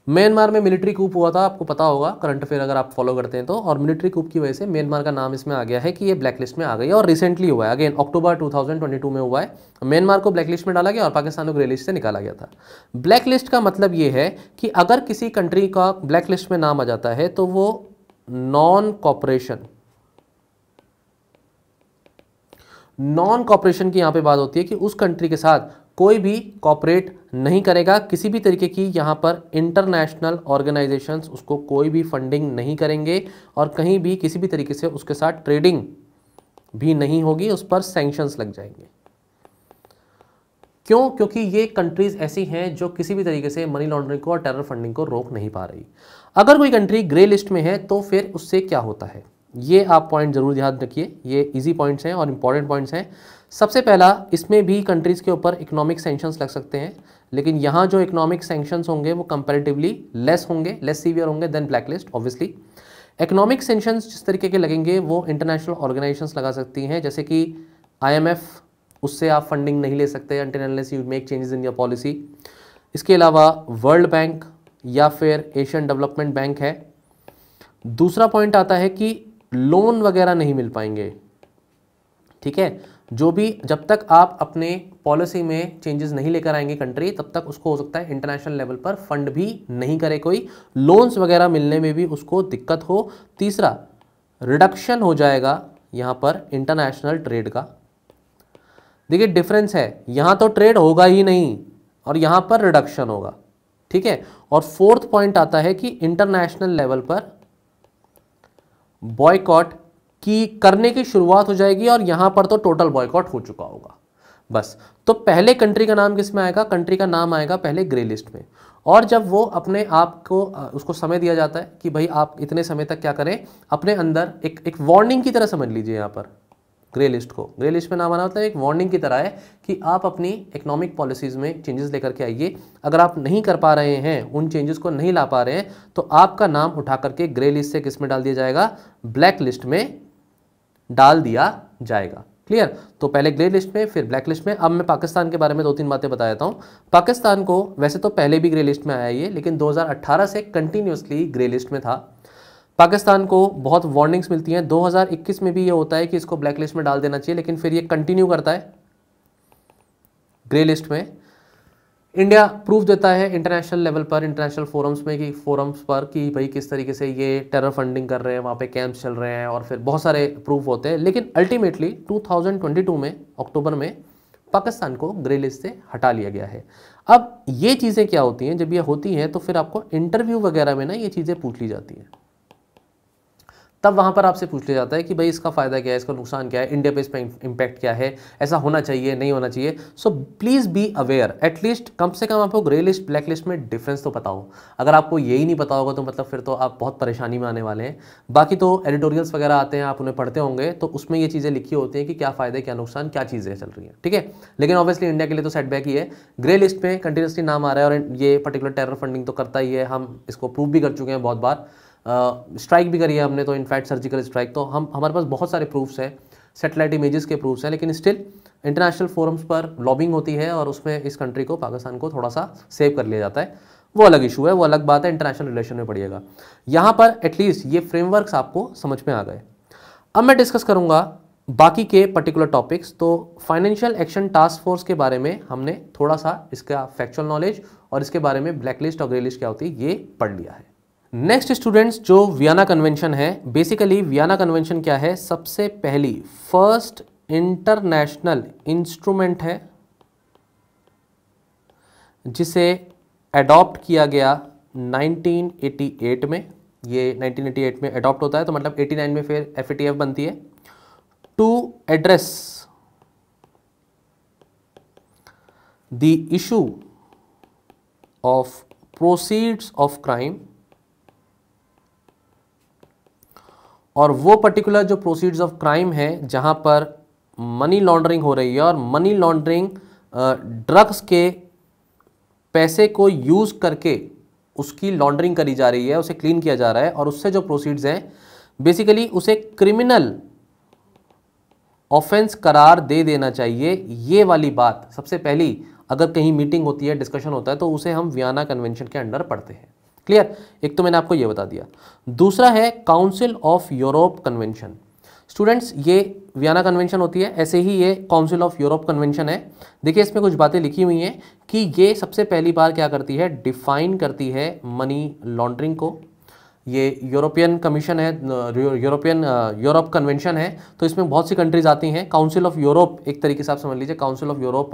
म्यांमार में मिलिट्री कूप हुआ था, आपको पता होगा, करंट अफेयर अगर आप फॉलो करते हैं तो, और मिलिट्री कूप की वजह से म्यांमार का नाम इसमें आ गया है कि ये ब्लैक लिस्ट में आ गई है, और रिसेंटली हुआ है, अगेन अक्टूबर 2022 में हुआ है। म्यांमार को ब्लैक लिस्ट में डाला गया और पाकिस्तान को ग्रे लिस्ट से निकाला गया था। ब्लैक लिस्ट का मतलब ये है कि अगर किसी कंट्री का ब्लैक लिस्ट में नाम आ जाता है तो वो नॉन कॉपरेशन की यहां पे बात होती है कि उस कंट्री के साथ कोई भी कॉपरेट नहीं करेगा, किसी भी तरीके की यहां पर इंटरनेशनल ऑर्गेनाइजेशंस उसको कोई भी फंडिंग नहीं करेंगे, और कहीं भी किसी भी तरीके से उसके साथ ट्रेडिंग भी नहीं होगी, उस पर सैंक्शंस लग जाएंगे। क्यों? क्योंकि ये कंट्रीज ऐसी हैं जो किसी भी तरीके से मनी लॉन्ड्रिंग को और टेरर फंडिंग को रोक नहीं पा रही। अगर कोई कंट्री ग्रे लिस्ट में है तो फिर उससे क्या होता है, ये आप पॉइंट जरूर याद रखिए, ये इजी पॉइंट्स हैं और इंपॉर्टेंट पॉइंट्स हैं। सबसे पहला, इसमें भी कंट्रीज के ऊपर इकोनॉमिक सैंक्शंस लग सकते हैं, लेकिन यहाँ जो इकोनॉमिक सैंक्शंस होंगे वो कंपैरेटिवली लेस होंगे, लेस सीवियर होंगे than black list obviously. Economic sanctions जिस तरीके के लगेंगे वो इंटरनेशनल ऑर्गेनाइजेशंस लगा सकती हैं, जैसे कि IMF, उससे आप फंडिंग नहीं ले सकते until unless you make changes in your policy. इसके अलावा वर्ल्ड बैंक या फिर एशियन डेवलपमेंट बैंक है। दूसरा पॉइंट आता है कि लोन वगैरह नहीं मिल पाएंगे, ठीक है, जो भी जब तक आप अपने पॉलिसी में चेंजेस नहीं लेकर आएंगे कंट्री, तब तक उसको हो सकता है इंटरनेशनल लेवल पर फंड भी नहीं करे कोई, लोन्स वगैरह मिलने में भी उसको दिक्कत हो। तीसरा, रिडक्शन हो जाएगा यहां पर इंटरनेशनल ट्रेड का। देखिए डिफरेंस है, यहां तो ट्रेड होगा ही नहीं और यहां पर रिडक्शन होगा, ठीक है। और फोर्थ पॉइंट आता है कि इंटरनेशनल लेवल पर बॉयकॉट की करने की शुरुआत हो जाएगी, और यहां पर तो टोटल बॉयकॉट हो चुका होगा बस। तो पहले कंट्री का नाम किस में आएगा? कंट्री का नाम आएगा पहले ग्रे लिस्ट में, और जब वो अपने आप को उसको समय दिया जाता है कि भाई आप इतने समय तक क्या करें, अपने अंदर एक वार्निंग की तरह समझ लीजिए यहाँ पर ग्रे लिस्ट को। ग्रे लिस्ट में नाम आना मतलब एक वार्निंग की तरह है कि आप अपनी इकोनॉमिक पॉलिसीज में चेंजेस लेकर के आइए। अगर आप नहीं कर पा रहे हैं, उन चेंजेस को नहीं ला पा रहे हैं, तो आपका नाम उठा करके ग्रे लिस्ट से किस में डाल दिया जाएगा? ब्लैक लिस्ट में डाल दिया जाएगा। क्लियर? तो पहले ग्रे लिस्ट में, फिर ब्लैक लिस्ट में। अब मैं पाकिस्तान के बारे में 2-3 बातें बता देता हूँ। पाकिस्तान को वैसे तो पहले भी ग्रे लिस्ट में आया ये, लेकिन 2018 से कंटिन्यूसली ग्रे लिस्ट में था। पाकिस्तान को बहुत वार्निंग्स मिलती हैं, 2021 में भी ये होता है कि इसको ब्लैक लिस्ट में डाल देना चाहिए, लेकिन फिर ये कंटिन्यू करता है ग्रे लिस्ट में। इंडिया प्रूफ देता है इंटरनेशनल लेवल पर, इंटरनेशनल फोरम्स पर कि भाई किस तरीके से ये टेरर फंडिंग कर रहे हैं, वहाँ पे कैंप्स चल रहे हैं, और फिर बहुत सारे प्रूफ होते हैं। लेकिन अल्टीमेटली 2022 में अक्टूबर में पाकिस्तान को ग्रे लिस्ट से हटा लिया गया है। अब ये चीज़ें क्या होती हैं, जब ये होती हैं तो फिर आपको इंटरव्यू वगैरह में ना ये चीज़ें पूछ ली जाती हैं, तब वहाँ पर आपसे पूछ लिया जाता है कि भाई इसका फ़ायदा क्या है, इसका नुकसान क्या है, इंडिया पे इसका इम्पैक्ट क्या है, ऐसा होना चाहिए नहीं होना चाहिए। So please be aware, at least कम से कम आपको ग्रे लिस्ट ब्लैक लिस्ट में डिफरेंस तो पता हो। अगर आपको यही नहीं पता होगा तो मतलब फिर तो आप बहुत परेशानी में आने वाले हैं। बाकी तो एडिटोरियल्स वगैरह आते हैं, आप उन्हें पढ़ते होंगे, तो उसमें ये चीज़ें लिखी होती हैं कि क्या फ़ायदे क्या नुकसान क्या चीज़ें चल रही हैं, ठीक है। लेकिन ऑब्वियसली इंडिया के लिए तो सेटबैक ही है, ग्रे लिस्ट में कंटिन्यूसली नाम आ रहा है, और ये पर्टिकुलर टेरर फंडिंग तो करता ही है, हम इसको प्रूव भी कर चुके हैं बहुत बार, स्ट्राइक भी करी है हमने तो, इनफैक्ट सर्जिकल स्ट्राइक, तो हमारे पास बहुत सारे प्रूफ्स हैं, सैटेलाइट इमेजेस के प्रूफ्स हैं। लेकिन स्टिल इंटरनेशनल फोरम्स पर लॉबिंग होती है और उसमें इस कंट्री को, पाकिस्तान को थोड़ा सा सेव कर लिया जाता है, वो अलग इशू है, वो अलग बात है, इंटरनेशनल रिलेशन में पड़िएगा। यहाँ पर एटलीस्ट ये फ्रेमवर्क्स आपको समझ में आ गए। अब मैं डिस्कस करूँगा बाकी के पर्टिकुलर टॉपिक्स। तो फाइनेंशियल एक्शन टास्क फोर्स के बारे में हमने थोड़ा सा इसका फैक्चुअल नॉलेज और इसके बारे में ब्लैक लिस्ट और ग्रे लिस्ट क्या होती है ये पढ़ लिया है। नेक्स्ट स्टूडेंट्स, जो वियना कन्वेंशन है, बेसिकली वियना कन्वेंशन क्या है? सबसे पहली फर्स्ट इंटरनेशनल इंस्ट्रूमेंट है जिसे एडॉप्ट किया गया 1988 में। ये 1988 में एडॉप्ट होता है, तो मतलब 89 में फिर FATF बनती है, to address the issue of proceeds of crime. और वो पर्टिकुलर जो प्रोसीड्स ऑफ क्राइम है जहां पर मनी लॉन्ड्रिंग हो रही है, और मनी लॉन्ड्रिंग ड्रग्स के पैसे को यूज करके उसकी लॉन्ड्रिंग करी जा रही है, उसे क्लीन किया जा रहा है, और उससे जो प्रोसीड्स हैं बेसिकली उसे क्रिमिनल ऑफेंस करार दे देना चाहिए। ये वाली बात सबसे पहली अगर कहीं मीटिंग होती है, डिस्कशन होता है, तो उसे हम वियना कन्वेंशन के अंडर पढ़ते हैं। क्लियर। एक तो मैंने आपको ये बता दिया। दूसरा है council of Europe convention. Students ये वियना कन्वेंशन होती है, ऐसे ही ये काउंसिल ऑफ यूरोप कन्वेंशन है। देखिए इसमें कुछ बातें लिखी हुई हैं कि ये सबसे पहली बार क्या करती है, डिफाइन करती है मनी लॉन्ड्रिंग को। ये यूरोपियन कमीशन है, यूरोप कन्वेंशन है, तो इसमें बहुत सी कंट्रीज आती हैं। काउंसिल ऑफ यूरोप एक तरीके से आप समझ लीजिए, काउंसिल ऑफ यूरोप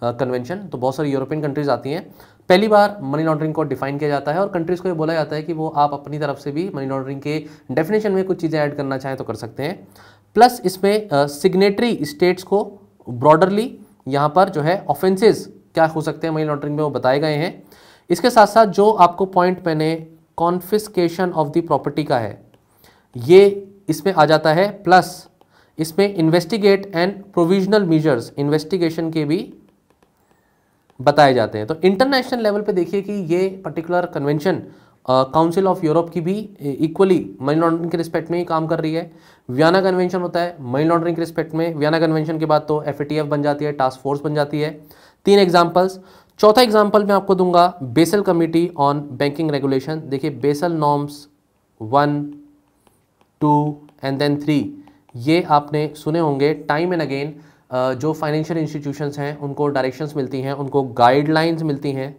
कन्वेंशन, तो बहुत सारी यूरोपियन कंट्रीज आती हैं। पहली बार मनी लॉन्ड्रिंग को डिफाइन किया जाता है और कंट्रीज को ये बोला जाता है कि वो आप अपनी तरफ से भी मनी लॉन्ड्रिंग के डेफिनेशन में कुछ चीज़ें ऐड करना चाहें तो कर सकते हैं। प्लस इसमें सिग्नेटरी स्टेट्स को ब्रॉडरली यहाँ पर जो है ऑफेंसेस क्या हो सकते हैं मनी लॉन्ड्रिंग में वो बताए गए हैं। इसके साथ साथ जो आपको पॉइंट मैंने कॉन्फिस्केशन ऑफ द प्रॉपर्टी का है ये इसमें आ जाता है। प्लस इसमें investigate and provisional measures, investigation के भी बताए जाते हैं। तो इंटरनेशनल लेवल पे देखिए कि ये particular convention council of Europe की भी इक्वली मनी लॉन्ड्रिंग के रिस्पेक्ट में ही काम कर रही है। वियना कन्वेंशन होता है मनी लॉन्ड्रिंग के रिस्पेक्ट में। वियना कन्वेंशन के बाद तो FATF बन जाती है, टास्क फोर्स बन जाती है। 3 एग्जाम्पल्स। चौथा एग्जाम्पल मैं आपको दूंगा Basel committee on banking regulation. देखिए बेसल नॉर्म्स 1, 2 एंड देन 3 ये आपने सुने होंगे टाइम एंड अगेन। जो फाइनेंशियल इंस्टीट्यूशंस हैं उनको डायरेक्शंस मिलती हैं, उनको गाइडलाइंस मिलती हैं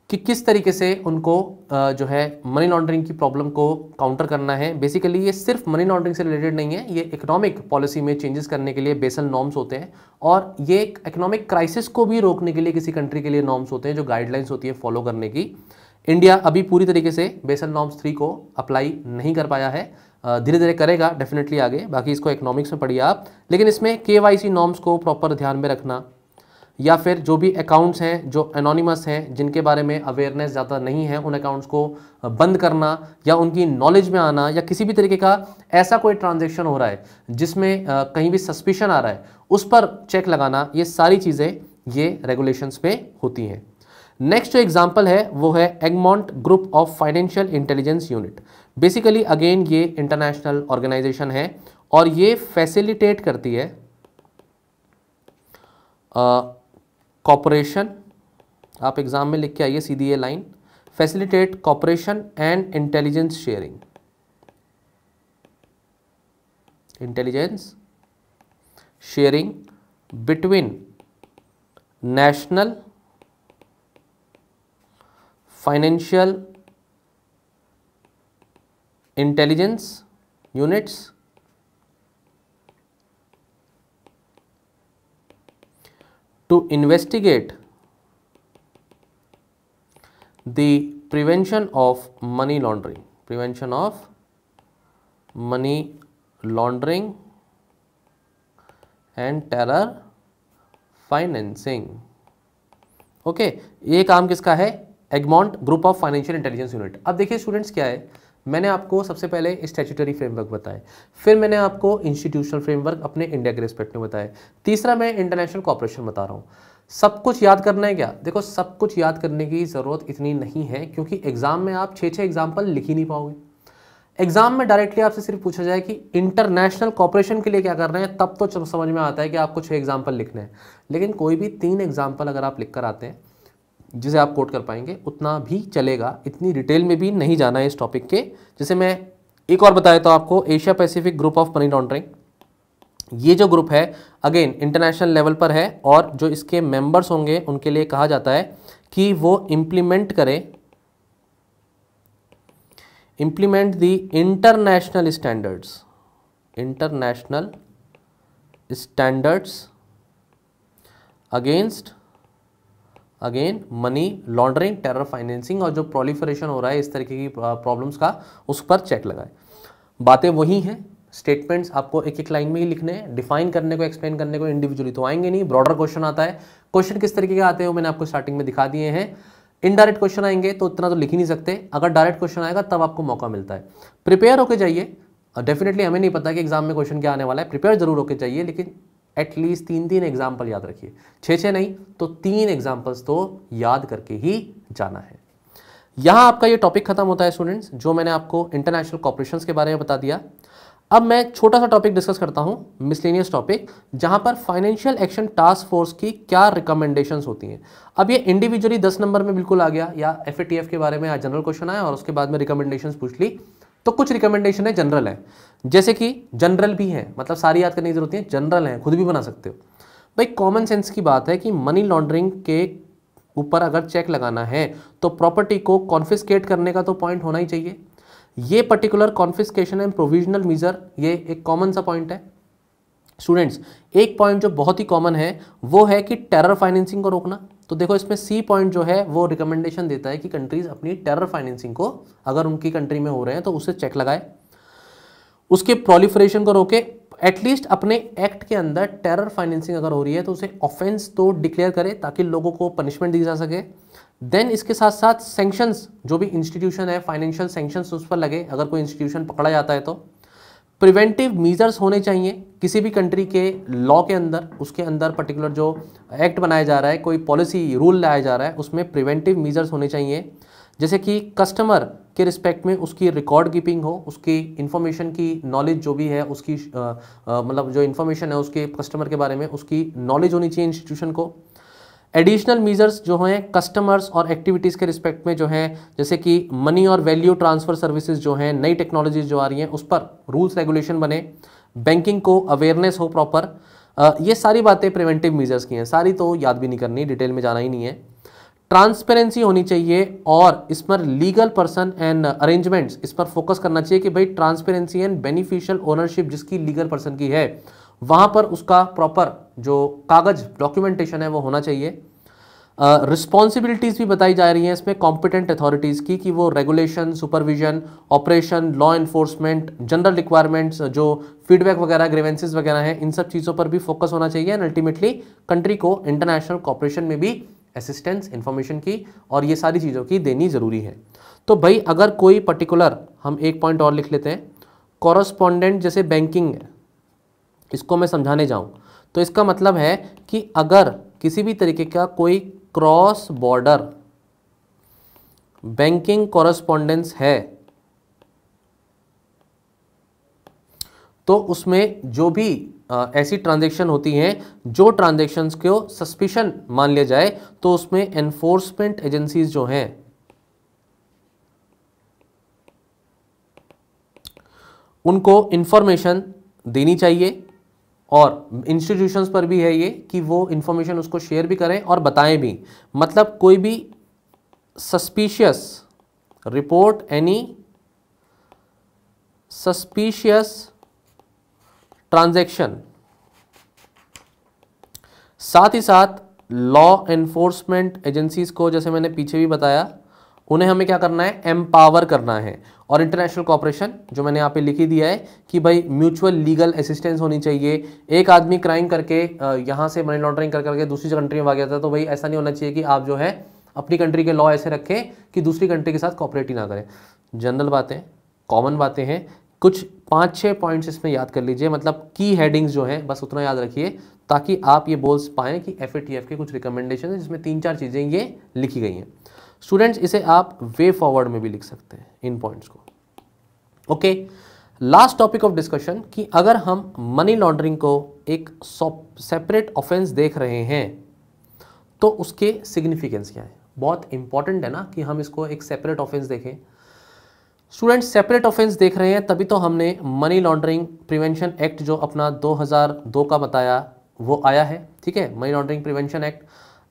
कि किस तरीके से उनको जो है मनी लॉन्ड्रिंग की प्रॉब्लम को काउंटर करना है। बेसिकली ये सिर्फ मनी लॉन्ड्रिंग से रिलेटेड नहीं है, ये इकोनॉमिक पॉलिसी में चेंजेस करने के लिए बेसल नॉर्म्स होते हैं और ये एक इकोनॉमिक क्राइसिस को भी रोकने के लिए किसी कंट्री के लिए नॉर्म्स होते हैं जो गाइडलाइंस होती है फॉलो करने की। इंडिया अभी पूरी तरीके से बेसल नॉर्म्स 3 को अप्लाई नहीं कर पाया है, धीरे धीरे करेगा डेफिनेटली आगे, बाकी इसको इकोनॉमिक्स में पढ़िए आप। लेकिन इसमें KYC नॉर्म्स को प्रॉपर ध्यान में रखना या फिर जो भी अकाउंट्स हैं जो एनोनिमस हैं जिनके बारे में अवेयरनेस ज़्यादा नहीं है उन अकाउंट्स को बंद करना या उनकी नॉलेज में आना या किसी भी तरीके का ऐसा कोई ट्रांजैक्शन हो रहा है जिसमें कहीं भी सस्पिशन आ रहा है उस पर चेक लगाना, ये सारी चीज़ें ये रेगुलेशंस में होती हैं। नेक्स्ट जो एग्जाम्पल है वो है Egmont group of financial intelligence unit. Basically again ये इंटरनेशनल ऑर्गेनाइजेशन है और ये फैसिलिटेट करती है कॉपरेशन, आप एग्जाम में लिख के आइए सीधी ये line, facilitate cooperation and intelligence sharing, intelligence sharing between national financial intelligence units to investigate the prevention of money laundering, prevention of money laundering and terror financing। Okay, ये काम किसका है, Egmont group of financial intelligence unit. अब देखिए students क्या है, मैंने आपको सबसे पहले स्टैट्यूटरी फ्रेमवर्क बताया, फिर मैंने आपको इंस्टीट्यूशनल फ्रेमवर्क अपने इंडिया के रिस्पेक्ट में बताया, तीसरा मैं इंटरनेशनल कॉपरेशन बता रहा हूँ। सब कुछ याद करना है क्या? देखो सब कुछ याद करने की ज़रूरत इतनी नहीं है क्योंकि एग्जाम में आप 6 एग्जाम्पल लिख ही नहीं पाओगे। एग्जाम में डायरेक्टली आपसे सिर्फ पूछा जाए कि इंटरनेशनल कॉपरेशन के लिए क्या कर रहे हैं, तब तो समझ में आता है कि आपको 6 एग्जाम्पल लिखने हैं। लेकिन कोई भी 3 एग्जाम्पल अगर आप लिख कर आते हैं जिसे आप कोट कर पाएंगे उतना भी चलेगा, इतनी डिटेल में भी नहीं जाना है इस टॉपिक के। जैसे मैं एक और बताया तो आपको Asia Pacific group of money laundering, ये जो ग्रुप है अगेन इंटरनेशनल लेवल पर है और जो इसके मेंबर्स होंगे उनके लिए कहा जाता है कि वो इम्प्लीमेंट करें, implement the international standards, international standards against again money laundering, terror financing और जो प्रोलिफरेशन हो रहा है इस तरीके की प्रॉब्लम्स का, उस पर चेक लगाए। बातें वही हैं, स्टेटमेंट्स आपको एक एक लाइन में ही लिखने हैं, डिफाइन करने को, एक्सप्लेन करने को इंडिविजुअली तो आएंगे नहीं। ब्रॉडर क्वेश्चन आता है, क्वेश्चन किस तरीके के आते हैं वो मैंने आपको स्टार्टिंग में दिखा दिए हैं। इनडायरेक्ट क्वेश्चन आएंगे तो उतना तो लिख ही नहीं सकते, अगर डायरेक्ट क्वेश्चन आएगा तब आपको मौका मिलता है। प्रिपेयर होकर जाइए, डेफिनेटली हमें नहीं पता कि एग्जाम में क्वेश्चन क्या आने वाला है, प्रिपेयर जरूर होकर जाइए, लेकिन एटलीस्ट 3 एग्जाम्पल याद रखिए, 6 नहीं तो 3 एग्जाम्पल्स तो याद करके ही जाना है। यहां आपका ये टॉपिक खत्म होता है स्टूडेंट्स, जो मैंने आपको इंटरनेशनल कॉर्पोरेशंस के बारे में बता दिया। अब मैं छोटा सा टॉपिक डिस्कस करता हूं, मिसलेनियस टॉपिक, जहां पर फाइनेंशियल एक्शन टास्क फोर्स की क्या रिकमेंडेशंस होती हैं। अब ये इंडिविजुअली 10 नंबर में बिल्कुल आ गया, या एफएटीएफ के बारे में आज जनरल क्वेश्चन आया और उसके बाद में रिकमेंडेशंस पूछ ली, तो कुछ रिकमेंडेशन है जनरल है, जैसे कि जनरल भी है, मतलब सारी याद करने की जरूरत नहीं है, जनरल है, खुद भी बना सकते हो भाई। कॉमन सेंस की बात है कि मनी लॉन्ड्रिंग के ऊपर अगर चेक लगाना है तो प्रॉपर्टी को कॉन्फिस्केट करने का तो पॉइंट होना ही चाहिए। ये particular confiscation and provisional measure, ये एक कॉमन सा पॉइंट है स्टूडेंट्स। एक पॉइंट जो बहुत ही कॉमन है वो है कि टेरर फाइनेंसिंग को रोकना। तो देखो इसमें सी पॉइंट जो है वो रिकमेंडेशन देता है कि कंट्रीज अपनी टेरर फाइनेंसिंग को, अगर उनकी कंट्री में हो रहे हैं तो उसे चेक लगाए, उसके प्रोलिफरेशन को रोके, एटलीस्ट अपने एक्ट के अंदर टेरर फाइनेंसिंग अगर हो रही है तो उसे ऑफेंस तो डिक्लेयर करे ताकि लोगों को पनिशमेंट दी जा सके। देन इसके साथ साथ सैंक्शंस, जो भी इंस्टीट्यूशन है फाइनेंशियल सैंक्शंस उस पर लगे अगर कोई इंस्टीट्यूशन पकड़ा जाता है तो। प्रिवेंटिव मीजर्स होने चाहिए किसी भी कंट्री के लॉ के अंदर, उसके अंदर पर्टिकुलर जो एक्ट बनाया जा रहा है, कोई पॉलिसी रूल लाया जा रहा है, उसमें प्रिवेंटिव मीजर्स होने चाहिए, जैसे कि कस्टमर के रिस्पेक्ट में उसकी रिकॉर्ड कीपिंग हो, उसकी इन्फॉर्मेशन की नॉलेज जो भी है उसकी मतलब जो इन्फॉर्मेशन है उसके कस्टमर के बारे में उसकी नॉलेज होनी चाहिए इंस्टीट्यूशन को। एडिशनल मीजर्स जो हैं कस्टमर्स और एक्टिविटीज़ के रिस्पेक्ट में जो हैं, जैसे कि मनी और वैल्यू ट्रांसफ़र सर्विसेज जो हैं, नई टेक्नोलॉजीज जो आ रही हैं उस पर रूल्स रेगुलेशन बने, बैंकिंग को अवेयरनेस हो प्रॉपर। ये सारी बातें प्रिवेंटिव मीजर्स की हैं, सारी तो याद भी नहीं करनी, डिटेल में जाना ही नहीं है। ट्रांसपेरेंसी होनी चाहिए और इस पर लीगल पर्सन एंड अरेंजमेंट्स, इस पर फोकस करना चाहिए कि भाई ट्रांसपेरेंसी एंड बेनिफिशियल ओनरशिप जिसकी लीगल पर्सन की है वहाँ पर उसका प्रॉपर जो कागज डॉक्यूमेंटेशन है वो होना चाहिए। रिस्पॉन्सिबिलिटीज़ भी बताई जा रही हैं इसमें कॉम्पिटेंट अथॉरिटीज़ की कि वो regulation, supervision, operation, law enforcement, general requirements, जो फीडबैक वगैरह, ग्रीवेंसेस वगैरह हैं, इन सब चीज़ों पर भी फोकस होना चाहिए। एंड अल्टीमेटली कंट्री को इंटरनेशनल कॉपरेशन में भी असिस्टेंस इन्फॉर्मेशन की और ये सारी चीज़ों की देनी ज़रूरी है। तो भाई अगर कोई पर्टिकुलर, हम एक पॉइंट और लिख लेते हैं, कॉरस्पॉन्डेंट जैसे बैंकिंग है, इसको मैं समझाने जाऊं तो इसका मतलब है कि अगर किसी भी तरीके का कोई क्रॉस बॉर्डर बैंकिंग कॉरस्पॉन्डेंस है तो उसमें जो भी ऐसी ट्रांजैक्शन होती हैं, जो ट्रांजैक्शंस को सस्पिशन मान लिया जाए, तो उसमें एनफोर्समेंट एजेंसीज जो हैं उनको इंफॉर्मेशन देनी चाहिए। और इंस्टीट्यूशंस पर भी है ये कि वो इंफॉर्मेशन उसको शेयर भी करें और बताएं भी। मतलब कोई भी suspicious report any suspicious transaction, साथ ही साथ लॉ एनफोर्समेंट एजेंसीज को, जैसे मैंने पीछे भी बताया, उन्हें हमें क्या करना है, एम्पावर करना है। और इंटरनेशनल कॉपरेशन जो मैंने यहाँ पे लिख ही दिया है कि भाई म्यूचुअल लीगल असिस्टेंस होनी चाहिए। एक आदमी क्राइम करके यहाँ से मनी लॉन्ड्रिंग कर करके दूसरी कंट्री में भाग गया था, तो भाई ऐसा नहीं होना चाहिए कि आप जो है अपनी कंट्री के लॉ ऐसे रखें कि दूसरी कंट्री के साथ कॉपरेट ही ना करें। जनरल बातें, कॉमन बातें हैं, कुछ 5-6 पॉइंट्स इसमें याद कर लीजिए, मतलब की हेडिंग्स जो हैं बस उतना याद रखिए ताकि आप ये बोल पाएँ कि एफएटीएफ के कुछ रिकमेंडेशन है जिसमें 3-4 चीज़ें ये लिखी गई हैं। स्टूडेंट्स इसे आप वे फॉरवर्ड में भी लिख सकते हैं इन पॉइंट्स को। Okay, last topic of discussion कि अगर हम मनी लॉन्ड्रिंग को एक सेपरेट ऑफेंस देख रहे हैं तो उसके सिग्निफिकेंस क्या है। बहुत इंपॉर्टेंट है ना कि हम इसको एक सेपरेट ऑफेंस देखें। स्टूडेंट्स सेपरेट ऑफेंस देख रहे हैं तभी तो हमने मनी लॉन्ड्रिंग प्रिवेंशन एक्ट जो अपना 2002 का बताया वो आया है, ठीक है, मनी लॉन्ड्रिंग प्रिवेंशन एक्ट।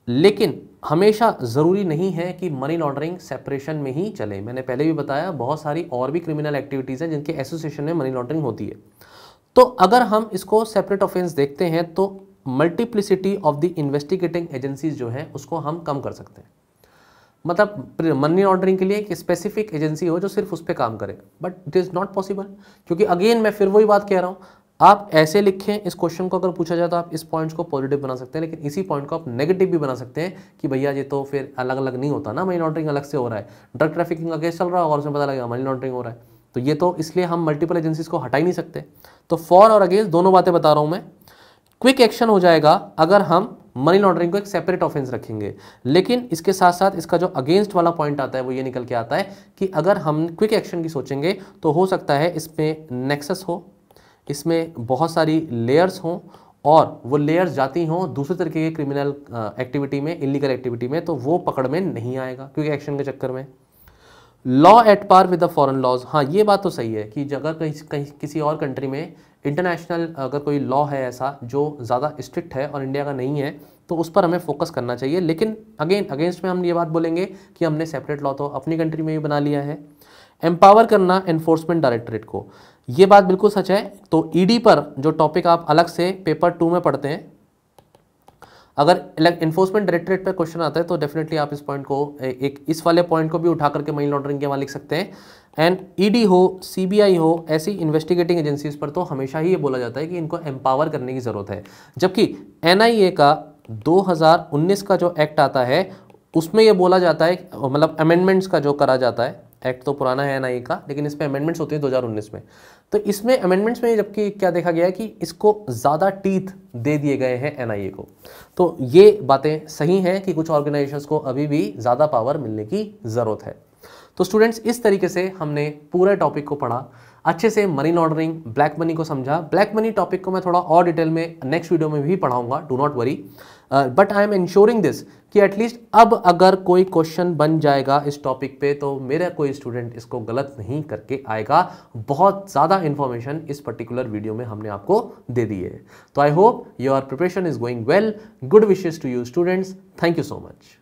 लेकिन हमेशा ज़रूरी नहीं है कि मनी लॉन्ड्रिंग सेपरेशन में ही चले। मैंने पहले भी बताया बहुत सारी और भी क्रिमिनल एक्टिविटीज़ हैं जिनके एसोसिएशन में मनी लॉन्ड्रिंग होती है। तो अगर हम इसको सेपरेट ऑफेंस देखते हैं तो multiplicity of the investigating agencies जो हैं उसको हम कम कर सकते हैं। मतलब मनी लॉन्ड्रिंग के लिए एक स्पेसिफिक एजेंसी हो जो सिर्फ उस पर काम करे, but it is not possible, क्योंकि अगेन मैं फिर वही बात कह रहा हूँ, आप ऐसे लिखें इस क्वेश्चन को, अगर पूछा जाए तो आप इस पॉइंट्स को पॉजिटिव बना सकते हैं, लेकिन इसी पॉइंट को आप नेगेटिव भी बना सकते हैं कि भैया ये तो फिर अलग अलग नहीं होता ना, मनी लॉन्ड्रिंग अलग से हो रहा है, ड्रग ट्रैफिकिंग का केस चल रहा है और उसमें पता लगेगा मनी लॉन्ड्रिंग हो रहा है, तो ये तो इसलिए हम मल्टीपल एजेंसीज को हटा ही नहीं सकते। तो फॉर और अगेंस्ट दोनों बातें बता रहा हूँ मैं। क्विक एक्शन हो जाएगा अगर हम मनी लॉन्ड्रिंग को एक सेपरेट ऑफेंस रखेंगे, लेकिन इसके साथ साथ इसका जो अगेंस्ट वाला पॉइंट आता है वो ये निकल के आता है कि अगर हम क्विक एक्शन की सोचेंगे तो हो सकता है इसमें नेक्सस हो, इसमें बहुत सारी लेयर्स हों और वो लेयर्स जाती हों दूसरे तरीके के क्रिमिनल एक्टिविटी में, इलीगल एक्टिविटी में, तो वो पकड़ में नहीं आएगा क्योंकि एक्शन के चक्कर में। Law at par with the foreign laws, हाँ ये बात तो सही है कि अगर कहीं किसी और कंट्री में इंटरनेशनल अगर कोई लॉ है ऐसा जो ज़्यादा स्ट्रिक्ट है और इंडिया का नहीं है, तो उस पर हमें फोकस करना चाहिए। लेकिन अगेंस्ट में हम ये बात बोलेंगे कि हमने सेपरेट लॉ तो अपनी कंट्री में भी बना लिया है। एम्पावर करना एनफोर्समेंट डायरेक्टरेट को, ये बात बिल्कुल सच है। तो ईडी पर जो टॉपिक आप अलग से पेपर 2 में पढ़ते हैं, अगर एनफोर्समेंट डायरेक्टरेट पे क्वेश्चन आता है तो डेफिनेटली आप इस पॉइंट को इस वाले पॉइंट को भी उठा करके मनी लॉन्ड्रिंग के वहाँ लिख सकते हैं। एंड ईडी हो, सीबीआई हो, ऐसी इन्वेस्टिगेटिंग एजेंसीज पर तो हमेशा ही ये बोला जाता है कि इनको एम्पावर करने की ज़रूरत है। जबकि एनआईए का 2019 का जो एक्ट आता है उसमें ये बोला जाता है, मतलब अमेंडमेंट्स का जो करा जाता है, एक्ट तो पुराना है एनआईए का लेकिन इस पर अमेंडमेंट्स होती है 2019 में। तो इसमें अमेंडमेंट्स में जबकि क्या देखा गया है कि इसको ज़्यादा टीथ दे दिए गए हैं एनआईए को। तो ये बातें सही हैं कि कुछ ऑर्गेनाइजेशंस को अभी भी ज़्यादा पावर मिलने की ज़रूरत है। तो स्टूडेंट्स, इस तरीके से हमने पूरे टॉपिक को पढ़ा, अच्छे से मनी लॉन्ड्रिंग, ब्लैक मनी को समझा। ब्लैक मनी टॉपिक को मैं थोड़ा और डिटेल में नेक्स्ट वीडियो में भी पढ़ाऊंगा, do not worry. But I am ensuring this कि एटलीस्ट अब अगर कोई क्वेश्चन बन जाएगा इस टॉपिक पे तो मेरा कोई स्टूडेंट इसको गलत नहीं करके आएगा। बहुत ज़्यादा इंफॉर्मेशन इस पर्टिकुलर वीडियो में हमने आपको दे दी है। तो I hope your preparation is going well. Good wishes to you students. Thank you so much.